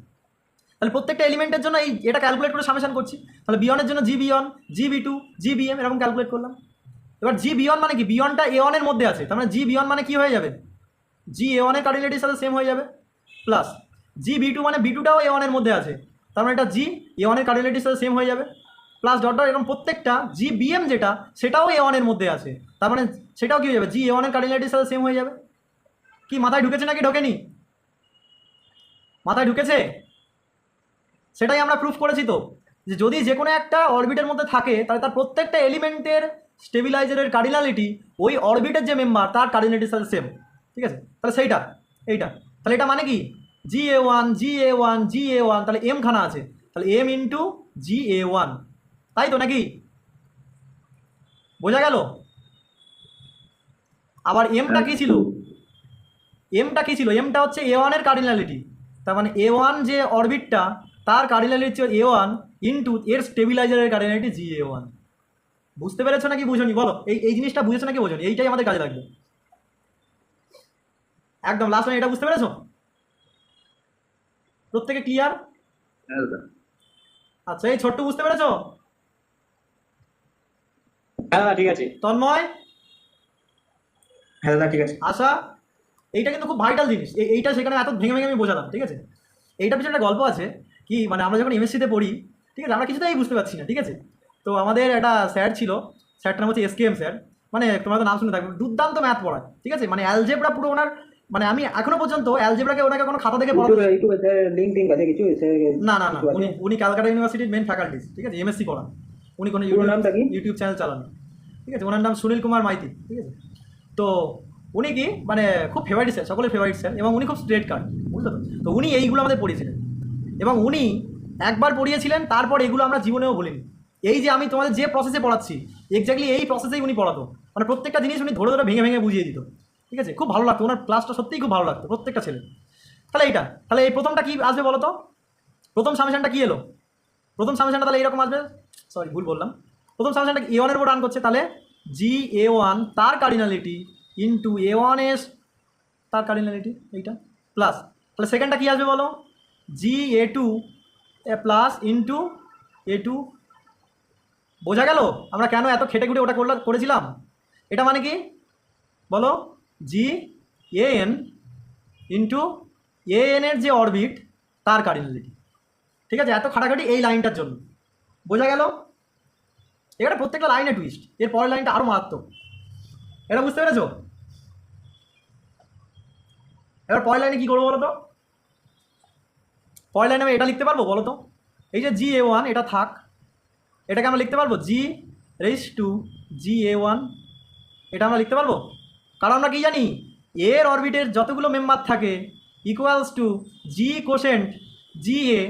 তাহলে প্রত্যেকটা এলিমেন্টের জন্য এটা ক্যালকুলেট করে সামেশান করছি। তাহলে B1 এর জন্য GB1 GB2 GBM এরকম ক্যালকুলেট করলাম। এবার জি বিয়ন মানে কি, বিয়নটা এ ওয়ানের মধ্যে আছে, তার মানে জি বিয়ন মানে কি হয়ে যাবে, জি এ ওয়ানের কার্ডিনালিটির সাথে সেম হয়ে যাবে, প্লাস জি বি টু মানে বি টুটাও এ ওয়ানের মধ্যে আছে, তার মানে এটা জি এ ওয়ানের কার্ডিনালিটির সাথে সেম হয়ে যাবে, প্লাস ডট ডট এরকম প্রত্যেকটা জি বিএম যেটা সেটাও এ ওয়ানের মধ্যে আছে, তার মানে সেটাও কি হয়ে যাবে, জি এ ওয়ানের কার্ডিনালিটির সাথে সেম হয়ে যাবে। কি মাথায় ঢুকেছে নাকি ঢোকেনি? মাথায় ঢুকেছে? সেটাই আমরা প্রুফ করেছি তো, যে যদি যে কোনো একটা অরবিটের মধ্যে থাকে তাহলে তার প্রত্যেকটা এলিমেন্টের স্টেবিলাইজারের কার্ডিনালিটি ওই অরবিটের যে মেম্বার তার কার্ডিনালিটির সাথে সেম। ঠিক আছে, তাহলে এইটা তাহলে এটা মানে কি, জি এ ওয়ান জি এ ওয়ান জি এ ওয়ান, তাহলে এম খানা আছে, তাহলে এম ইন্টু জি এ ওয়ান, তাই তো নাকি? বোঝা গেল? আবার এমটা কি ছিল, এমটা হচ্ছে এ ওয়ানের কার্ডিনালিটি, তার মানে এ ওয়ান যে অরবিটটা তার কার্ডিনালিটি হচ্ছে এ ওয়ান ইন্টু এর স্টেবিলাইজারের কার্ডিনালিটি জি এ ওয়ান। বুঝতে পেরেছো নাকি বুঝোনি বলো? এই জিনিসটা বুঝেছো নাকি বোঝোনি? এইটাই আমাদের কাজে লাগবে। একদম লাস্ট এটা বুঝতে পেরেছো? প্রত্যেকে ক্লিয়ার? হ্যাঁ দাদা। আচ্ছা, এই ছোট্ট বুঝতে পেরেছো? হ্যাঁ দাদা ঠিক আছে। তন্ময়, হ্যাঁ দাদা ঠিক আছে। আশা, এইটা কিন্তু খুব ভাইটাল জিনিস, এইটা সেখানে এত ভেঙে ভেঙে আমি বোঝালাম। ঠিক আছে, এইটার পিছনে একটা গল্প আছে কি, মানে আমরা যখন এমএসসিতে পড়ি, ঠিক আছে, আমরা কিছুতেই বুঝতে পারছি না। ঠিক আছে, তো আমাদের একটা স্যার ছিল, স্যারটার নাম হচ্ছে এসকেএম স্যার, মানে তোমরা তো নাম শুনে থাকবে, দুর্দান্ত ম্যাথ পড়ায়। ঠিক আছে, মানে অ্যালজেব্রা পুরো ওনার, মানে আমি এখনো পর্যন্ত অ্যালজেব্রাকে ওনাকে কোনো খাতা দেখে পড়াতে, ইউটিউবে স্যার লিঙ্ক টিঙ্ক আছে কিছু স্যার? না না না, উনি ক্যালকাটা ইউনিভার্সিটির মেন ফ্যাকাল্টিস। ঠিক আছে, এমএসসি পড়ান উনি, কোনো পুরো নামটা কি? ইউটিউব চ্যানেল চালান। ঠিক আছে, ওনার নাম সুনীল কুমার মাইতি। ঠিক আছে, তো উনি কি মানে খুব ফেভারিট স্যার, সকলের ফেভারিট স্যার, এবং উনি খুব স্ট্রেট কার্ড, বুঝলো তো? তো উনি এইগুলো আমাদের পড়িয়েছিলেন, এবং উনি একবার পড়িয়েছিলেন, তারপর এগুলো আমরা জীবনেও বলিনি। এই যে আমি তোমাদের যে প্রসেসে পড়াচ্ছি এক্স্যাক্টলি এই প্রসেসেই উনি পড়াতো, মানে প্রত্যেকটা জিনিস উনি ধরে ধরে ভেঙে ভেঙে বুঝিয়ে দিত। ঠিক আছে, খুব ভালো লাগতো ওনার ক্লাসটা, সত্যিই খুব ভালো লাগতো প্রত্যেকটা ছেলে। তাহলে এই প্রথমটা কি আসবে বলো তো? প্রথম সামেশনটা কি এলো? প্রথম সামেশনটা তাহলে এইরকম আসবে, সরি ভুল বললাম, প্রথম সামেশনটা এ ওয়ানের উপর রান করছে, তাহলে জি এ ওয়ান তার কার্ডিনালিটি ইন্টু এ ওয়ান এস তার কার্ডিনালিটি, এইটা প্লাস, তাহলে সেকেন্ডটা কী আসবে বলো, জি A two plus into A two. বোঝা গেল আমরা কেন এত খেটে খুটে ওটা করেছিলাম? এটা মানে কি বলো, জি এ এন ইন্টু এ এনের যে অরবিট তার কার্ডিনালিটি। ঠিক আছে, এত খাটাখাটি এই লাইনটার জন্য। বোঝা গেল? এখানে প্রত্যেকটা লাইনে টুইস্ট, এর পরের লাইনটা আরও মারাত্মক। এটা বুঝতে পেরেছো? এবার পরের লাইনে কী করবো বলো তো? পরের লাইনে আমি এটা লিখতে পারবো বলো তো? এই যে জি এ ওয়ান এটা থাক, এটাকে আমরা লিখতে পারবো জি রেইজ টু জি এ ওয়ান, এটা আমরা লিখতে পারবো। কারণ আমরা কি জানি, এর অরবিটের যতগুলো মেম্বার থাকে ইকুয়ালস টু জি কোশেন্ট জি এ,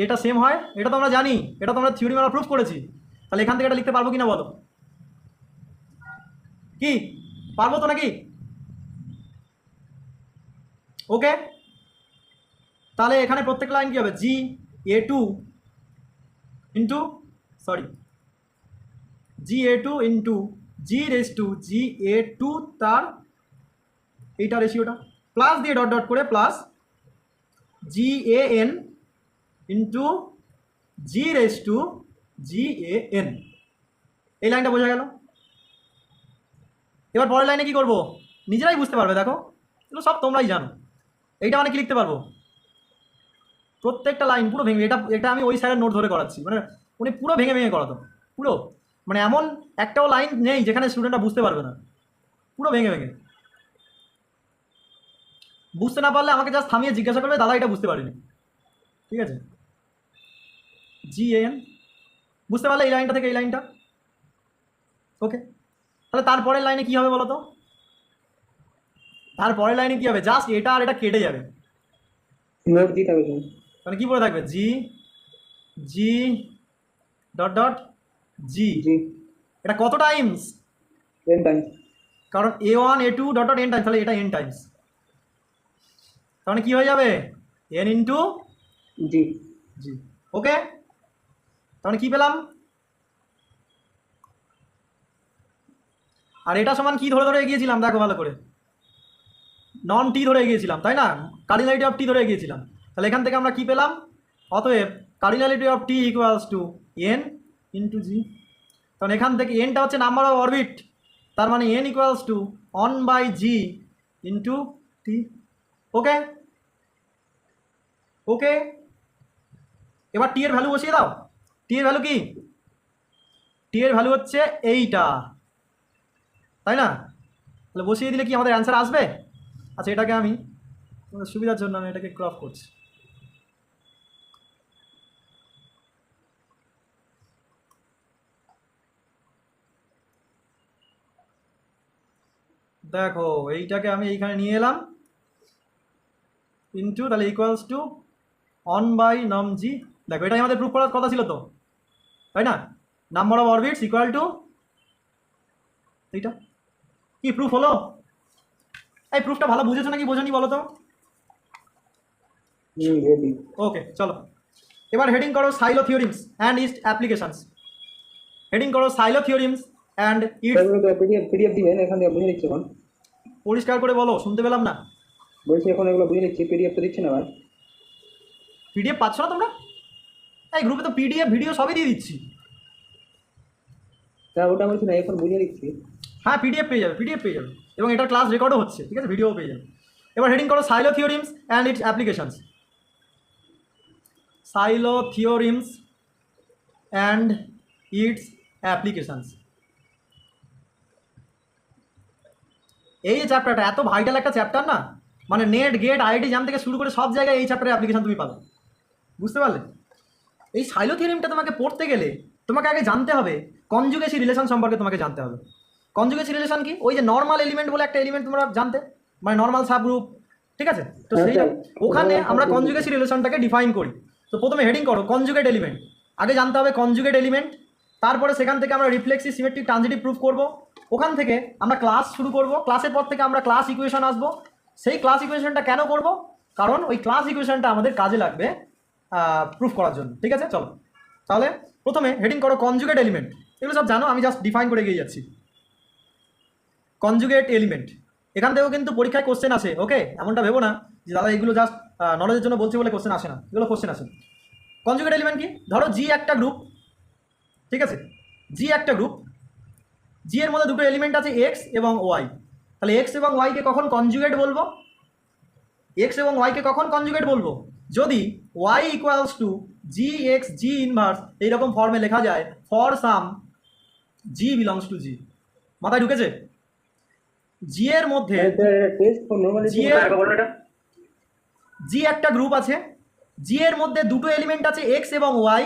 এটা সেম হয়, এটা তো আমরা জানি, এটা তো আমরা থিওরি আমরা প্রুফ করেছি। তাহলে এখান থেকে এটা লিখতে পারবো কিনা বলো? কি পারবো তো নাকি? ওকে, তাহলে এখানে প্রত্যেক লাইন কী হবে, G A two into G A two into G raise to G A two তার এইটা রেশিওটা, প্লাস দিয়ে ডট ডট করে plus G A N into G raise to G A N. এই লাইনটা বোঝা গেল? এবার পরের লাইনে কী করবো নিজেরাই বুঝতে পারবে, দেখো এগুলো সব তোমরাই জানো। এইটা মানে কি লিখতে পারবো, প্রত্যেকটা লাইন পুরো ভেঙে, এটা আমি ওই স্যারের নোট ধরে করাচ্ছি, মানে উনি পুরো ভেঙে ভেঙে করাতো পুরো, মানে এমন একটাও লাইন নেই যেখানে স্টুডেন্টরা বুঝতে পারবে না, পুরো ভেঙে ভেঙে। বুঝতে না পারলে আমাকে জাস্ট থামিয়ে জিজ্ঞাসা করবে, দাদা এটা বুঝতে পারিনি। ঠিক আছে, জি এন বুঝতে পারলে এই লাইনটা থেকে এই লাইনটা। ওকে, তাহলে তারপরের লাইনে কী হবে বলো তো? তারপরের লাইনে কী হবে, জাস্ট এটা আর এটা কেটে যাবে, নোট দিতে হবে তুমি। মানে কী পড়ে থাকবে, জি জি ডট ডট জি। জি এটা কত টাইমস? 10 টাইমস। কারণ A one A two dot dot N times, তাহলে এটা এন টাইমস, তাহলে কী হয়ে যাবে, এন ইন্টু জি জি। ওকে, তাহলে কী পেলাম, আর এটা সমান কি ধরে ধরে এগিয়েছিলাম দেখো ভালো করে, নন টি ধরে এগিয়েছিলাম তাই না, কার্ডিনালিটি অফ টি ধরে এগিয়েছিলাম। তাহলে এখান থেকে আমরা কি পেলাম, অতএব cardinality of T equals to N into G. কারণ এখান থেকে এনটা হচ্ছে নাম্বার অফ অরবিট, তার মানে N equals to 1/g into T. Okay okay, এবার টি এর ভ্যালু বসিয়ে দাও। টি এর ভ্যালু কি? টি এর ভ্যালু হচ্ছে এইটা, তাই না? তাহলে বসিয়ে দিলে কি আমাদের অ্যান্সার আসবে? আচ্ছা, এটাকে আমি তোমাদের সুবিধার জন্য আমি এটাকে ক্রপ করছি। দেখো এইটাকে আমি এইখানে নিয়ে এলাম ইন্টু, তাহলে ইকুয়ালস টু 1/num g। দেখো এটাই আমাদের প্রুফ করার কথা ছিল তো, তাই না? Number of orbits equal to এইটা। কি প্রুফ হলো? এই প্রুফটা ভালো বুঝেছো নাকি বোঝনি বলো তো? রেডি। ওকে চলো, এবার হেডিং করো Sylow theorems and its applications. Heading করো Sylow theorems and its. PDF দিবেন, এখান থেকে বুঝে নিচ্ছি এখন। পরিষ্কার করে বলো, শুনতে পেলাম না। বলছি এখন এগুলো বুঝে নিচ্ছি, পিডিএফ তো দিচ্ছি না ভাই। পিডিএফ পাচ্ছ না তোমরা? এই গ্রুপে তো পিডিএফ ভিডিও সবই দিয়ে দিচ্ছি। তা ওটা বলছি না, এখন বুঝে নিচ্ছি। হ্যাঁ পিডিএফ পেয়ে যাবে, পিডিএফ পেয়ে যাবে, এবং এটা ক্লাস রেকর্ডও হচ্ছে, ঠিক আছে, ভিডিও পেয়ে যাবে। এবার হেডিং করো Sylow theorems and its applications. Sylow theorems and its applications. এই যে চ্যাপ্টারটা এত ভাইটাল একটা চ্যাপ্টার না, মানে নেট গেট আইআইটি জাম থেকে শুরু করে সব জায়গায় এই চ্যাপ্টারের অ্যাপ্লিকেশন তুমি পাবে, বুঝতে পারলে? এই সাইলো থিওরিমটা তোমাকে পড়তে গেলে তোমাকে আগে জানতে হবে কনজুগেসি রিলেশন সম্পর্কে, তোমাকে জানতে হবে। কনজুগেসি রিলেশন কি? ওই যে নর্মাল এলিমেন্ট বলে একটা এলিমেন্ট তোমরা জানতে, মানে নর্মাল সাবগ্রুপ, ঠিক আছে? তো সেই ওখানে আমরা কনজুগেসি রিলেশনটাকে ডিফাইন করি। তো প্রথমে হেডিং করো কনজুগেট এলিমেন্ট। আগে জানতে হবে কনজুগেট এলিমেন্ট, তারপরে সেখান থেকে আমরা রিফ্লেক্সিভ সিমেট্রিক ট্রানজিটিভ প্রুফ করব। ওখান থেকে আমরা ক্লাস শুরু করব, ক্লাসের পর থেকে আমরা ক্লাস ইকুয়েশন আসবো। সেই ক্লাস ইকুয়েশনটা কেন করব? কারণ ওই ক্লাস ইকুয়েশনটা আমাদের কাজে লাগবে প্রুফ করার জন্য, ঠিক আছে? চলো তাহলে প্রথমে হেডিং করো কনজুগেট এলিমেন্ট। এগুলো সব জানো, আমি জাস্ট ডিফাইন করে এগিয়ে যাচ্ছি। কনজুগেট এলিমেন্ট, এখান থেকেও কিন্তু পরীক্ষায় কোশ্চেন আসে, ওকে? এমনটা ভেবো না যে দাদা এগুলো জাস্ট নলেজের জন্য বলছি বলে কোশ্চেন আসে না, এগুলো কোশ্চেন আসে। কনজুগেট এলিমেন্ট কি? ধরো জি একটা গ্রুপ, ঠিক আছে? জি একটা গ্রুপ, জি এর মধ্যে দুটো এলিমেন্ট আছে এক্স এবং ওয়াই। তাহলে এক্স এবং ওয়াইকে কখন কনজুগেট বলবো? এক্স এবং ওয়াইকে কখন কনজুগেট বলবো? যদি Y equals to G X G inverse এইরকম ফর্মে লেখা যায় for some G belongs to G. মাথায় ঢুকেছে? জি এর মধ্যে জি একটা গ্রুপ আছে, জি এর মধ্যে দুটো এলিমেন্ট আছে এক্স এবং ওয়াই।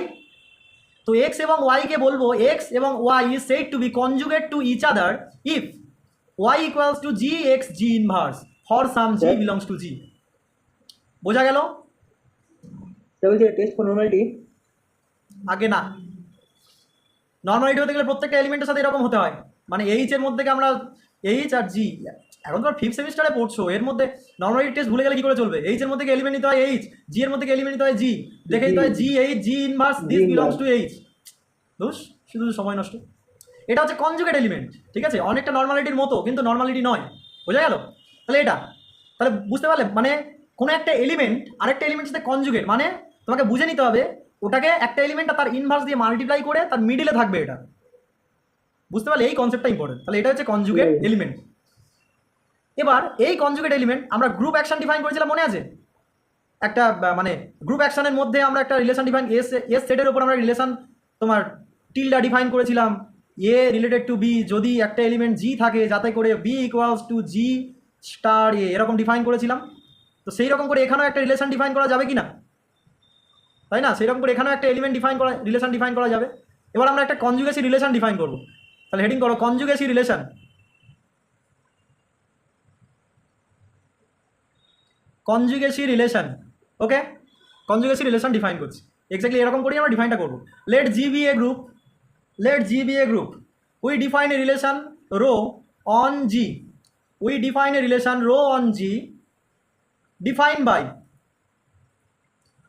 তো এক্স এবং ওয়াইকে বলবো এক্স এবং Y is said to be conjugate to each other if Y equals to G X G inverse for some G belongs to G. বোঝা গেল? টেস্ট ফর নরমালিটি আগে না, নর্মালিটি হতে গেলে প্রত্যেকটা এলিমেন্টের সাথে এরকম হতে হয়, মানে এইচ এর মধ্যে আমরা এইচ আর জি, এখন তোমার ফিফথ সেমিস্টারে পড়ছো, এর মধ্যে নর্মালিটি টেস্ট ভুলে গেলে কি করে চলবে? এইচ এর মধ্যে এলিমেন্ট নিতে হয় এইচ, জি এর মধ্যে এলিমেন্ট নিতে হয় জি, দেখে নিতে হয় G H G inverse this belongs to H. দোষ, শুধু সময় নষ্ট। এটা হচ্ছে কনজুগেট এলিমেন্ট, ঠিক আছে? অনেকটা নর্মালিটির মতো, কিন্তু নর্মালিটি নয়। বোঝা গেল? তাহলে এটা, তাহলে বুঝতে পারলে, মানে কোনো একটা এলিমেন্ট আরেকটা এলিমেন্টের সাথে কনজুগেট, মানে তোমাকে বুঝে নিতে হবে ওটাকে একটা এলিমেন্ট তার ইনভার্স দিয়ে মাল্টিপ্লাই করে তার মিডিলে থাকবে এটা, বুঝতে পারলে? এই কনসেপ্টটা ইম্পর্টেন্ট। তাহলে এটা হচ্ছে কনজুগেট এলিমেন্ট। এবার এই কনজুগেট এলিমেন্ট আমরা গ্রুপ অ্যাকশন ডিফাইন করেছিলাম, মনে আছে? একটা মানে গ্রুপ অ্যাকশনের মধ্যে আমরা একটা রিলেশন ডিফাইন, এস এস সেটের উপর আমরা রিলেশন তোমার টিল্ডা ডিফাইন করেছিলাম, এ রিলেটেড টু বি যদি একটা এলিমেন্ট জি থাকে যাতে করে B equals to G star A, এরকম ডিফাইন করেছিলাম। তো সেই রকম করে এখানেও একটা রিলেশন ডিফাইন করা যাবে কি না, তাই না? সেরকম করে এখানেও একটা এলিমেন্ট ডিফাইন করা, রিলেশন ডিফাইন করা যাবে। এবার আমরা একটা কনজুগেসি রিলেশন ডিফাইন করবো। তাহলে হেডিং করো conjugacy relation. Conjugacy relation, okay? Conjugacy relation define করছি, এক্স্যাক্টলি এরকম করেই আমরা ডিফাইনটা করবো। Let G be a group, let G be a group. We define a relation rho on G. We define a relation rho on G defined by,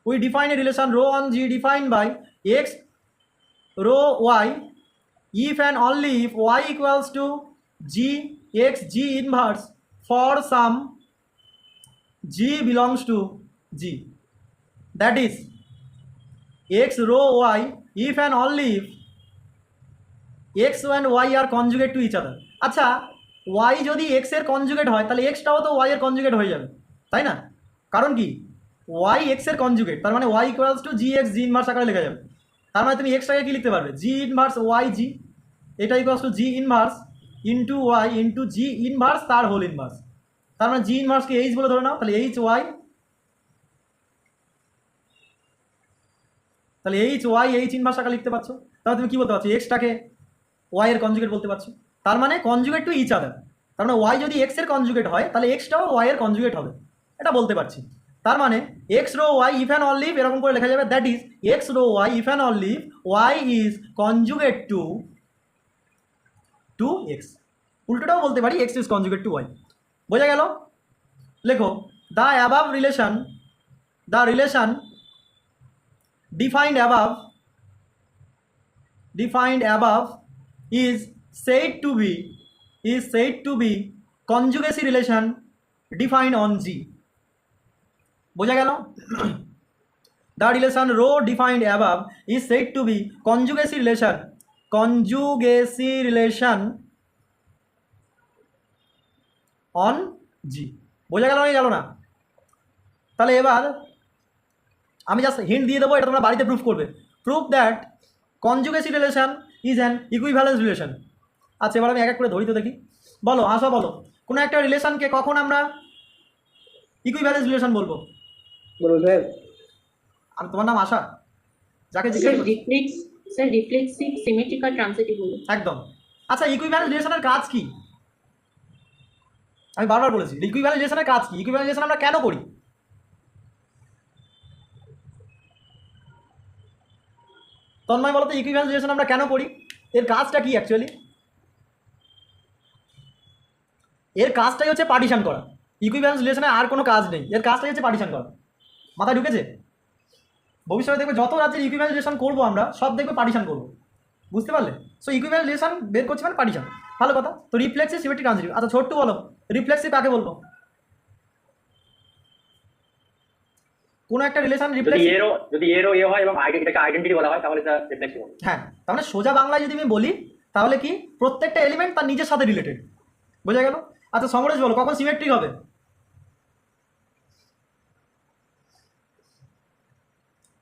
we define a relation rho on G defined by x rho y if and only if y equals to G x G inverse for some G belongs to G. That is x rho y if and only if X and Y are conjugate to each other. আচ্ছা, Y যদি x এর conjugate হয় তাহলে এক্সটাও তো Y এর conjugate হয়ে যাবে, তাই না? কারণ কি, ওয়াই এক্স এর কনজুগেট, তার মানে Y equals to G X G inverse আকারে লেখা যাবে। তার মানে তুমি এক্সটাকে কি লিখতে পারবে, জি ইনভার্স ওয়াই জি, এটা equals to G inverse into Y into G inverse তার হোল ইনভার্স। তার মানে জি ইনভার্সকে এইচ বলে ধরে নাও, তাহলে এইচ ওয়াই, তাহলে এইচ ওয়াই এইচ ইনভার্স আকারে লিখতে পারছো। তাহলে তুমি কি বলতে পারছো, এক্সটাকে ওয়াই এর কনজুগেট বলতে পারছো। তার মানে কনজুগেট টু ইচ আদার, তার মানে ওয়াই যদি এক্স এর কনজুগেট হয় তাহলে এক্সটাও ওয়াই এর কনজুগেট হবে, এটা বলতে পারছি। তার মানে X rho Y if and only এরকম করে লেখা যাবে, that is X rho Y if and only Y is conjugate to X. উল্টোটাও বলতে পারি, X is conjugate to Y. বোঝা গেল? লেখো, the above relation, the relation defined above is said to be conjugacy relation defined on G. বোঝা গেল? The relation rho defined above is said to be conjugacy relation on G. বোঝা গেল গেল না? তাহলে এবার আমি জাস্ট হিন্ট দিয়ে দেবো, এটা তোমরা বাড়িতে প্রুফ করবে। Proof that conjugacy relation is an equivalence relation. আচ্ছা, এবার আমি এক এক করে ধরি তো দেখি। বলো, আশা বলো, কোনো একটা রিলেশনকে কখন আমরা ইকুইভ্যালেন্স রিলেশন বলবো? বলুন স্যার। আমি, তোমার নাম আশা, যাকে স্যার জিজ্ঞেস করছি। রিফ্লেক্সিভ সিমেট্রিক আর ট্রান্সিটিভ হলো। একদম। আচ্ছা, ইকুইভ্যালেন্স রিলেশনের কাজ কি? আমি বারবার বলেছি, ইকুইভ্যালেন্স রিলেশনের কাজ কি, ইকুইভ্যালেন্স রিলেশন আমরা কেন করি? তন্ময় বলো তো, ইকুইভ্যালেন্স রিলেশন আমরা কেন করি? এর কাজটা কি অ্যাকচুয়ালি? এর কাজটাই হচ্ছে পার্টিশন করা। ইকুইভ্যালেন্স রিলেশনে আর কোনো কাজ নেই, এর কাজটাই হচ্ছে পার্টিশন করা। মাথায় ঢুকেছে? ভবিষ্যতে দেখবে যত রাজ্যের ইকুইভ্যালেন্স রিলেশন করবো আমরা, সব দেখবে পার্টিশন করবো। বুঝতে পারলে? সো ইকুইভ্যালেন্স রিলেশন বের করছি মানে পার্টিশন। ভালো কথা। তো রিফ্লেক্সিভ সিমেট্রিক ট্রান্সিটিভ। আচ্ছা, ছোট্ট বলো, রিফ্লেক্সিভ কাকে বলবো? কোনো একটা রিলেশন রিফ্লেক্সিভ, যদি এরও এ হয় এবং এটাকে আইডেন্টিটি বলা হয় তাহলে এটা রিফ্লেক্সিভ হবে। হ্যাঁ, তার মানে সোজা বাংলায় যদি আমি বলি তাহলে কি, প্রত্যেকটা এলিমেন্ট তার নিজের সাথে রিলেটেড। বোঝা গেল? আচ্ছা সমরেশ বলো, কখন সিমেট্রিক হবে?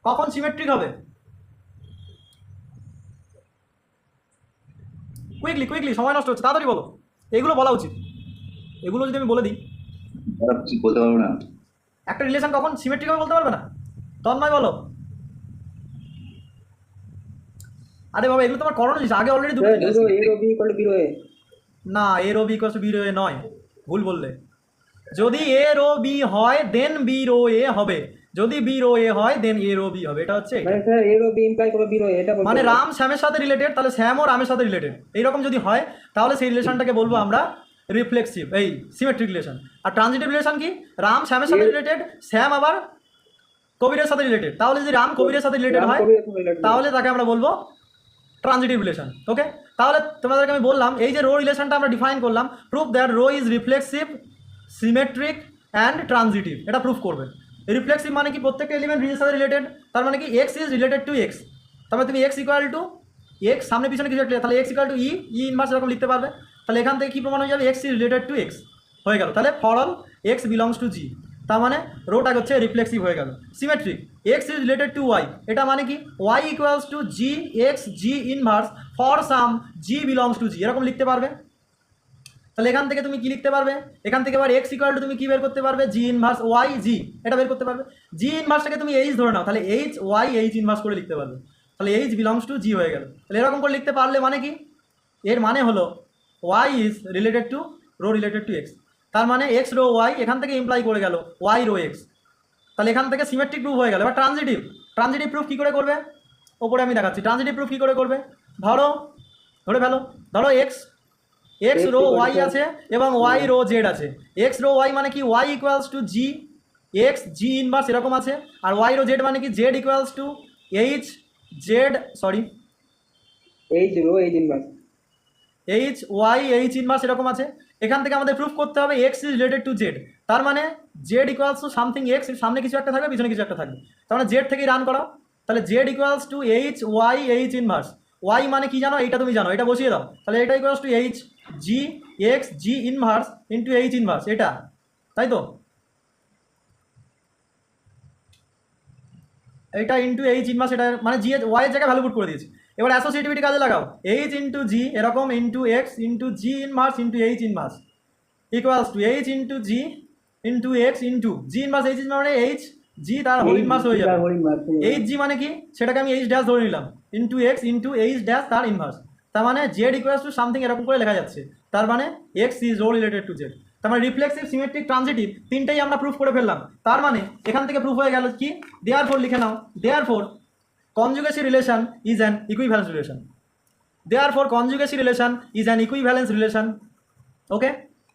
কখন সিমেট্রিক হবে? কুইকলি, সময় নষ্ট হচ্ছে, তাড়াতাড়ি বলো। এগুলো বলা উচিত, এগুলো যদি আমি বলে দিই। বলতে পারবো না। একটা রিলেশন কখন সিমেট্রিক হবে বলতে পারবে না? তন্ময় বলো। আরে বাবা, এগুলো তোমার করোনা জিনিস, আগে অলরেডি দুটো। না, এর ও B equals to B rho A নয়, ভুল বললে। যদি এ রো বি হয় দেন বি রো এ হবে, যদি বি রো এ হয় দেন এ রো বি হবে। এটা হচ্ছে মানে রাম শ্যামের সাথে রিলেটেড, তাহলে শ্যাম ও রামের সাথে রিলেটেড, এইরকম যদি হয় তাহলে সেই রিলেশনটাকে বলবো আমরা রিফ্লেক্সিভ, এই সিমেট্রিক রিলেশন। আর ট্রানজিটিভ রিলেশন কি, রাম শ্যামের সাথে রিলেটেড, শ্যাম আবার কবিরের সাথে রিলেটেড। তাহলে যদি রাম কবিরের সাথে রিলেটেড হয় তাহলে তাকে আমরা বলবো ট্রানজিটিভ রিলেশন। ওকে, তাহলে তোমাদেরকে আমি বললাম এই যে রো রিলেশনটা আমরা ডিফাইন করলাম, proof that rho is reflexive symmetric and transitive, এটা প্রুফ করবে। রিফ্লেক্সিভ মানে কি, প্রত্যেকটা এলিমেন্ট নিজের সাথে রিলেটেড, তার মানে কি x is related to x. তারপরে তুমি এক্স ইকুয়াল টু এক্স, সামনে পিছনে কিছু একটা, তাহলে এক্স ইকুয়াল টু ই ইনভার্স এরকম লিখতে পারবে। তাহলে এখান থেকে কী প্রমাণ হয়ে যাবে, X is related to X হয়ে গেল। তাহলে for all x belongs to G, তার মানে রোটা হচ্ছে রিফ্লেক্সিভ হয়ে গেল। Symmetric, X is related to Y, এটা মানে কি Y equals to G X G inverse for some G belongs to G, এরকম লিখতে পারবে। তাহলে এখান থেকে তুমি কি লিখতে পারবে, এখান থেকে আবার এক্স ইকুয়াল টু তুমি কি বের করতে পারবে, জি ইনভার্স ওয়াই জি, এটা বের করতে পারবে। জি ইনভার্সটাকে তুমি এইচ ধরে নাও, তাহলে এইচ ওয়াই এইচ ইনভার্স করে লিখতে পারবে, তাহলে এইচ বিলংস টু জি হয়ে গেল। তাহলে এরকম করে লিখতে পারলে মানে কি, এর মানে হলো Y is related to rho related to X, তার মানে এক্স রো ওয়াই এখান থেকে ইমপ্লাই করে গেল ওয়াই রো এক্স। তাহলে এখান থেকে সিমেট্রিক প্রুফ হয়ে গেল। এবার ট্রানজিটিভ প্রুফ কী করে করবে, ওপরে আমি দেখাচ্ছি। ট্রানজিটিভ প্রুফ কী করে করবে, ধরে ফেলো, ধরো এক্স রো ওয়াই আছে এবং ওয়াই রো জেড আছে। এক্স রো ওয়াই মানে কি, Y equals to G X G inverse এরকম আছে, আর ওয়াই রো জেড মানে কি, Z equals to H Z, sorry H Y H inverse এরকম আছে। এখান থেকে আমাদের প্রুফ করতে হবে X is related to Z, তার মানে Z equals to something X, সামনে কিছু একটা থাকবে পিছনে কিছু একটা থাকবে, তার মানে জেড থেকেই রান করা। তাহলে Z equals to H Y H inverse, Y মানে কি জানো, এইটা তুমি জানো, এটা বসিয়ে দাও, তাহলে এটা equals to H G X G inverse into H inverse, এটা তাই তো, এটা ইন্টু এইচ ইনভার্স, এটা মানে জি এর ওয়াই এর জায়গায় ভ্যালু পুট করে দিয়েছি। এবার অ্যাসোসিয়েটিভিটি কাজে লাগাও, এইচ ইন্টু জি এরকম into x into G inverse into H inverse equals to H into G into x into G inverse H inverse মানে এইচ জি তার হোল ইনভার্স হয়ে যাবে। এইচ জি মানে কি, সেটাকে আমি এইচ ড্যাশ ধরে নিলাম, into x into H dash তার ইনভার্স, তার মানে জেড ইকুয়ালস টু সামথিং এরকম করে লেখা যাচ্ছে, তার মানে X is rho related to Z. তার মানে রিফ্লেক্সিভ, সিমেট্রিক, ট্রানজিটিভ তিনটেই আমরা প্রুফ করে ফেললাম। তার মানে এখান থেকে প্রুফ হয়ে গেল কি, দেয়ারফর লিখে নাও, therefore conjugacy relation is an equivalence relation, therefore conjugacy relation is an equivalence relation, okay,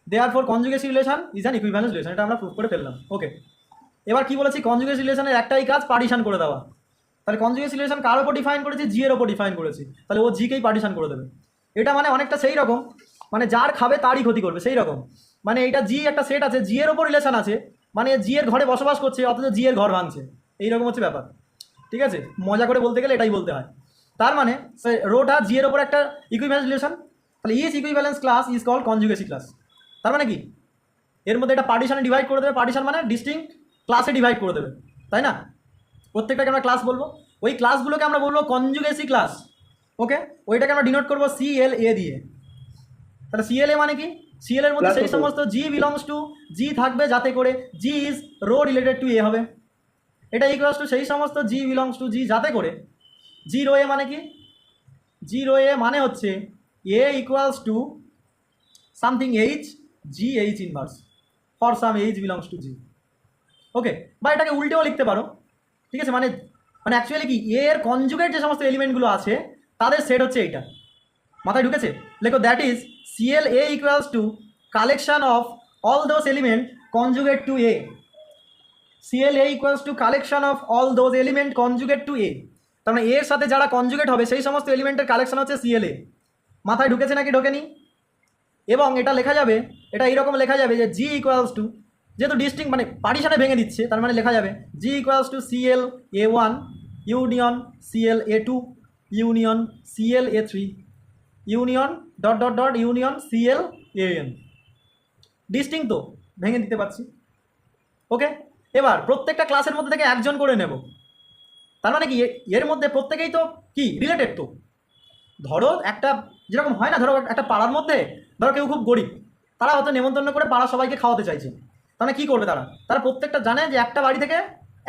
therefore conjugacy relation is an equivalence relation, এটা আমরা প্রুফ করে ফেললাম। ওকে, এবার কি বলেছি, কনজুগেসি রিলেশনের একটাই কাজ, পার্টিশন করে দেওয়া। তাহলে কনজুগেসি রিলেশন কার ওপর ডিফাইন করেছি, জি এর ওপর ডিফাইন করেছি, তাহলে ও জিকেই পার্টিশন করে দেবে। এটা মানে অনেকটা সেই রকম, মানে যার খাবে তারই ক্ষতি করবে সেই রকম, মানে এটা জি একটা সেট আছে, জি এর ওপর রিলেশন আছে, মানে জি এর ঘরে বসবাস করছে অথচ জি এর ঘর ভাঙছে, এইরকম হচ্ছে ব্যাপার। ঠিক আছে, মজা করে বলতে গেলে এটাই বলতে হয়। তার মানে রোটা জি এর ওপর একটা ইকুইভ্যালেন্স রিলেশন, তাহলে each equivalence class is called conjugacy class. তার মানে কি, এর মধ্যে এটা পার্টিশনে ডিভাইড করে দেবে, পার্টিশন মানে ডিস্টিংক্ট ক্লাসে ডিভাইড করে দেবে, তাই না, প্রত্যেকটাকে আমরা ক্লাস বলবো, ওই ক্লাসগুলোকে আমরা বলবো কনজুগেসি ক্লাস। ওকে, ওইটাকে আমরা ডিনোট করবো CLA দিয়ে। তাহলে CLA মানে কি, CL এর মধ্যে সেই সমস্ত জি বিলংস টু জি থাকবে যাতে করে জি ইজ রো রিলেটেড টু এ হবে, এটা ইকুয়ালস টু সেই সমস্ত জি বিলংস টু জি যাতে করে জি রো এ মানে কি, জি রো এ মানে হচ্ছে A equals to something H G H inverse for some H belongs to G. Okay, বা এটাকে উল্টেও লিখতে পারো, ঠিক আছে, মানে মানে অ্যাকচুয়ালি কি এর কনজুগেট যে সমস্ত এলিমেন্টগুলো আছে তাদের সেট হচ্ছে এইটা, মাথায় ঢুকেছে, লেখো that is CLA equals to collection of all those element conjugate to A, CLA equals to collection of all those element conjugate to A, তার মানে এর সাথে যারা কনজুগেট হবে সেই সমস্ত এলিমেন্টের কালেকশন হচ্ছে CLA। মাথায় ঢুকেছে নাকি ঢোকেনি? এবং এটা লেখা যাবে, এটা এইরকম লেখা যাবে যে জি ইকুয়ালস টু, যেহেতু ডিস্টিংক্ট মানে পার্টিশনে ভেঙে দিচ্ছে, তার মানে লেখা যাবে G equals to CLA1 union CLA2 union CLA3 union dot dot dot union CLAN। Distinct তো, ভেঙে দিতে পারছি। ওকে, এবার প্রত্যেকটা ক্লাসের মধ্যে থেকে একজন করে নেব, তার মানে কি এর মধ্যে প্রত্যেকেই তো কি রিলেটেড। তো ধরো একটা যেরকম হয় না, ধরো একটা পাড়ার মধ্যে ধরো কেউ খুব গরিব, তারা হয়তো নেমন্তন্ন করে পাড়ার সবাইকে খাওয়াতে চাইছে, তাহলে কী করবে, তারা প্রত্যেকটা জানে যে একটা বাড়ি থেকে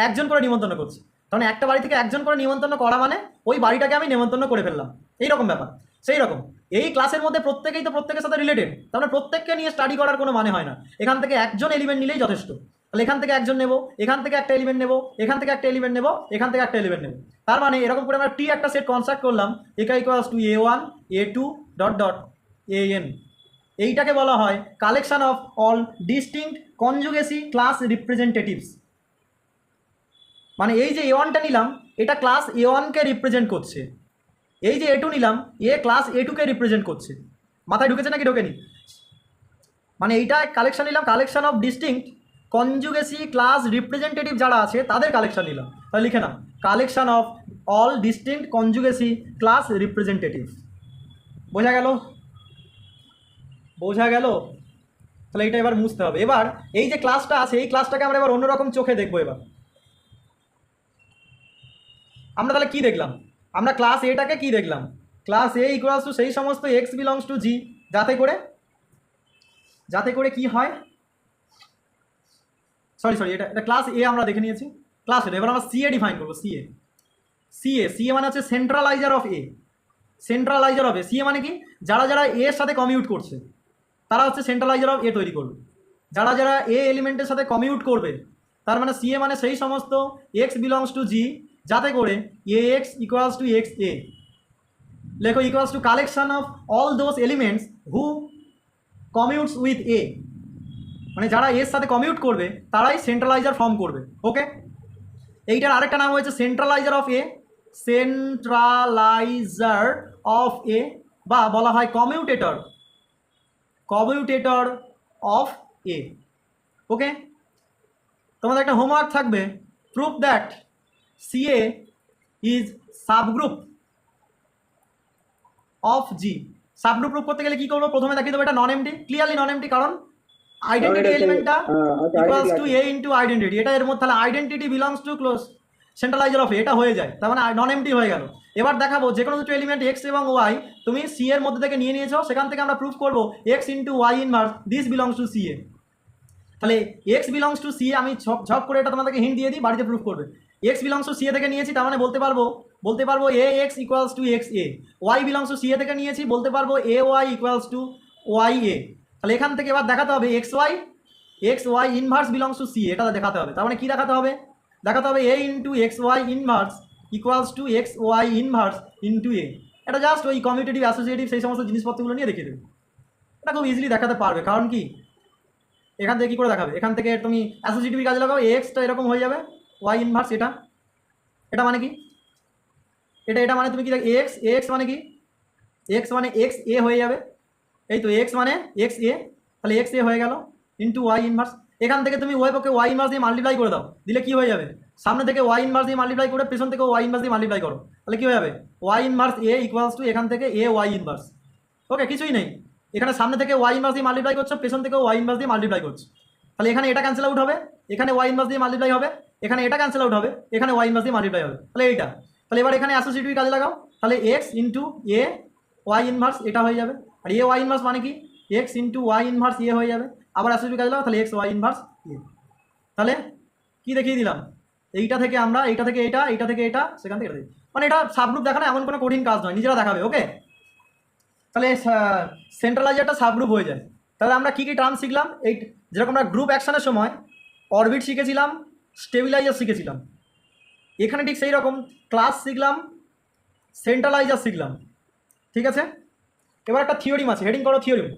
একজন করে নিমন্ত্রণ করছে, তাহলে একটা বাড়ি থেকে একজন করে নিমন্ত্রণ করা মানে ওই বাড়িটাকে আমি নেমন্তন্ন করে ফেললাম, এইরকম ব্যাপার। সেই রকম এই ক্লাসের মধ্যে প্রত্যেকেই তো প্রত্যেকের সাথে রিলেটেড, তাহলে প্রত্যেককে নিয়ে স্টাডি করার কোনো মানে হয় না, এখান থেকে একজন এলিমেন্ট নিলেই যথেষ্ট। তাহলে এখান থেকে একজন নেব, এখান থেকে একটা এলিমেন্ট নেব, এখান থেকে একটা এলিমেন্ট নেব, এখান থেকে একটা এলিমেন্ট নেব, তার মানে এরকম করে আমরা টি একটা সেট কনস্ট্রাক্ট করলাম, একা equals to A1 A2 dot dot AN। এইটাকে বলা হয় collection of all distinct conjugacy class representatives. মানে এই যে A1টা নিলাম এটা ক্লাস A1কে রিপ্রেজেন্ট করছে, এই যে A2 নিলাম এ ক্লাস A2কে রিপ্রেজেন্ট করছে। মাথায় ঢুকেছে নাকি ঢোকেনি? মানে এইটা কালেকশন নিলাম, collection of distinct conjugacy class representative যারা আছে তাদের কালেকশন নিলাম, তাহলে লিখে নাও collection of all distinct conjugacy class representative. বোঝা গেল? বোঝা গেল? তাহলে এইটা এবার মুছতে হবে। এবার এই যে ক্লাসটা আছে এই ক্লাসটাকে আমরা এবার অন্যরকম চোখে দেখবো। এবার আমরা তাহলে কি দেখলাম, আমরা ক্লাস এটাকে কি দেখলাম, ক্লাস এ ইকুয়ালস টু সেই সমস্ত এক্স বিলংস টু জি যাতে করে কি হয়, সরি এটা ক্লাস এ আমরা দেখে নিয়েছি, ক্লাস এটা। এবার আমরা সিএ ডিফাইন করবো, সিএ মানে হচ্ছে centraliser of A, centraliser of A. C A মানে কি, যারা যারা এর সাথে কমিউট করছে তারা হচ্ছে সেন্ট্রালাইজার অফ এ তৈরি করবে, যারা যারা এ এলিমেন্টের সাথে কমিউট করবে, তার মানে সিএ মানে সেই সমস্ত এক্স বিলংস টু জি যাতে করে A x equals to x A. লেখো equals to collection of all those elements who commutes with A, মানে যারা এর সাথে কমিউট করবে তারাই সেন্ট্রালাইজার ফর্ম করবে। ওকে, এইটার আরেকটা নাম হয়েছে সেন্ট্রালাইজার অফ এ, সেন্ট্রালাইজার অফ এ, বা বলা হয় কমিউটেটর অফ এ। ওকে, তোমাদের একটা হোমওয়ার্ক থাকবে, prove that C A is subgroup of G. Subgroup proof করতে গেলে কি করবো, প্রথমে দেখিয়ে দেবো এটা non empty, clearly non empty, কারণ আইডেন্টিটি এলিমেন্টটা equals to A into identity, এটা এর মধ্যে, তাহলে identity belongs to close centraliser of এটা হয়ে যায়, তার মানে নন এমটি হয়ে গেল। এবার দেখাবো যে কোনো দুটো এলিমেন্ট এক্স এবং ওয়াই তুমি সি এর মধ্যে থেকে নিয়ে নিয়েছো, সেখান থেকে আমরা প্রুফ করবো X into Y inverse this belongs to C A. তাহলে X belongs to C A, আমি ঝপ করে এটা তোমাদেরকে হিন্ট দিয়ে দিই, বাড়িতে প্রুফ করবে। X belongs to C A থেকে নিয়েছি, তার মানে বলতে পারবো A x equals to x A. Y belongs to C A থেকে নিয়েছি, বলতে পারবো A y equals to y A. তাহলে এখান থেকে এবার দেখাতে হবে x Y inverse belongs to C, এটা দেখাতে হবে। তার মানে কি দেখাতে হবে, A into x Y inverse equals to x Y inverse into A. এটা জাস্ট ওই কমিউটেটিভ অ্যাসোসিয়েটিভ সেই সমস্ত জিনিসপত্রগুলো নিয়ে দেখিয়ে দেবে, এটা খুব ইজিলি দেখাতে পারবে। কারণ কি, এখান থেকে কী করে দেখাবে, এখান থেকে তুমি অ্যাসোসিয়েটিভ কাজে লাগাও, এক্সটা এরকম হয়ে যাবে, ওয়াই ইনভার্স এটা মানে কি, এটা মানে তুমি কি এক্স এক্স মানে কি, এক্স মানে এক্স এ হয়ে যাবে, এই তো এক্স মানে এক্স এ, তাহলে এক্স এ হয়ে গেল ইন্টু ওয়াই ইনভার্স। এখান থেকে তুমি ওয়াই পক্ষে ওয়াই ইনভার্স দিয়ে মাল্টিপ্লাই করে দাও, দিলে কি হয়ে যাবে, সামনে থেকে ওয়াই ইনভার্স দিয়ে মাল্টিপ্লাই করে পেছন থেকে ওয়াই ইনভার্স দিয়ে মাল্টিপ্লাই করো, তাহলে কি হয়ে যাবে Y inverse A equals to এখান থেকে এ ওয়াই ইনভার্স। ওকে, কিছুই নেই, এখানে সামনে থেকে ওয়াই ইনভার্স দিয়ে মাল্টিপ্লাই করছো, পেছন থেকে ওয়াই ইনভার্স দিয়ে মাল্টিপ্লাই করছো, তাহলে এখানে এটা ক্যান্সেল আউট হবে, এখানে ওয়াই ইনভার্স দিয়ে মাল্টিপ্লাই হবে, এখানে এটা ক্যান্সেল আউট হবে, এখানে ওয়াই ইনভার্স দিয়ে মাল্টিপ্লাই হবে, তাহলে এইটা। তাহলে এবার এখানে অ্যাসোসিয়েটিভ কাজে লাগাও, তাহলে X into A Y inverse এটা হয়ে যাবে, আর এ ওয়াই ইনভার্স মানে কি X into Y inverse A হয়ে যাবে, আবার অ্যাসোসিয়েটিভ কাজে লাগাও, তাহলে এক্স ওয়াই ইনভার্স এ। তাহলে কি দেখিয়ে দিলাম, এইটা থেকে আমরা এইটা থেকে এটা সেখান থেকে এটা, মানে এটা সাবগ্রুপ দেখানো এমন কোনো কঠিন কাজ নয়, নিজেরা দেখাবে। ওকে, তাহলে সেন্ট্রালাইজারটা সাবগ্রুপ হয়ে যায়। তাহলে আমরা কী কী টার্ম শিখলাম, এই যেরকম আমরা গ্রুপ অ্যাকশনের সময় অরবিট শিখেছিলাম, স্টেবিলাইজার শিখেছিলাম, এখানে ঠিক সেই রকম ক্লাস শিখলাম, সেন্ট্রালাইজার শিখলাম। ঠিক আছে, এবার একটা থিওরিম আছে, হেডিং করো থিওরিম।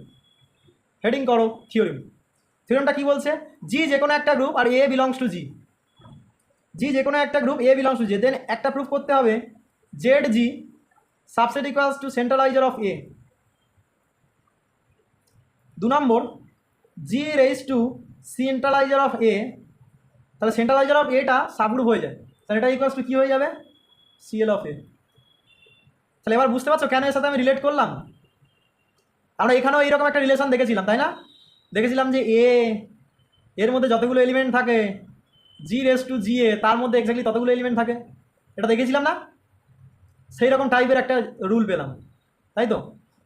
থিওরিমটা কী বলছে, জি যে কোনো একটা গ্রুপ আর এ বিলংস টু জি, যে কোনো একটা group A belongs to G, then একটা প্রুফ করতে হবে Z G subset equals to centralizer of A. 2 নম্বর, G raise to centralizer of A, তাহলে সেন্ট্রালাইজার অফ এটা সাবগ্রুপ হয়ে যায়, তাহলে এটা ইকুয়ালস টু কী হয়ে যাবে সিএল অফ এ। তাহলে এবার বুঝতে পারছো কেন এর সাথে আমি রিলেট করলাম, আমরা এখানেও এইরকম একটা রিলেশন দেখেছিলাম, তাই না, দেখেছিলাম যে এর মধ্যে যতগুলো এলিমেন্ট থাকে, জি রেস টু জি এ তার মধ্যে এক্স্যাক্টলি ততগুলো এলিমেন্ট থাকে, এটা দেখেছিলাম না, সেই রকম টাইপের একটা রুল পেলাম, তাই তো।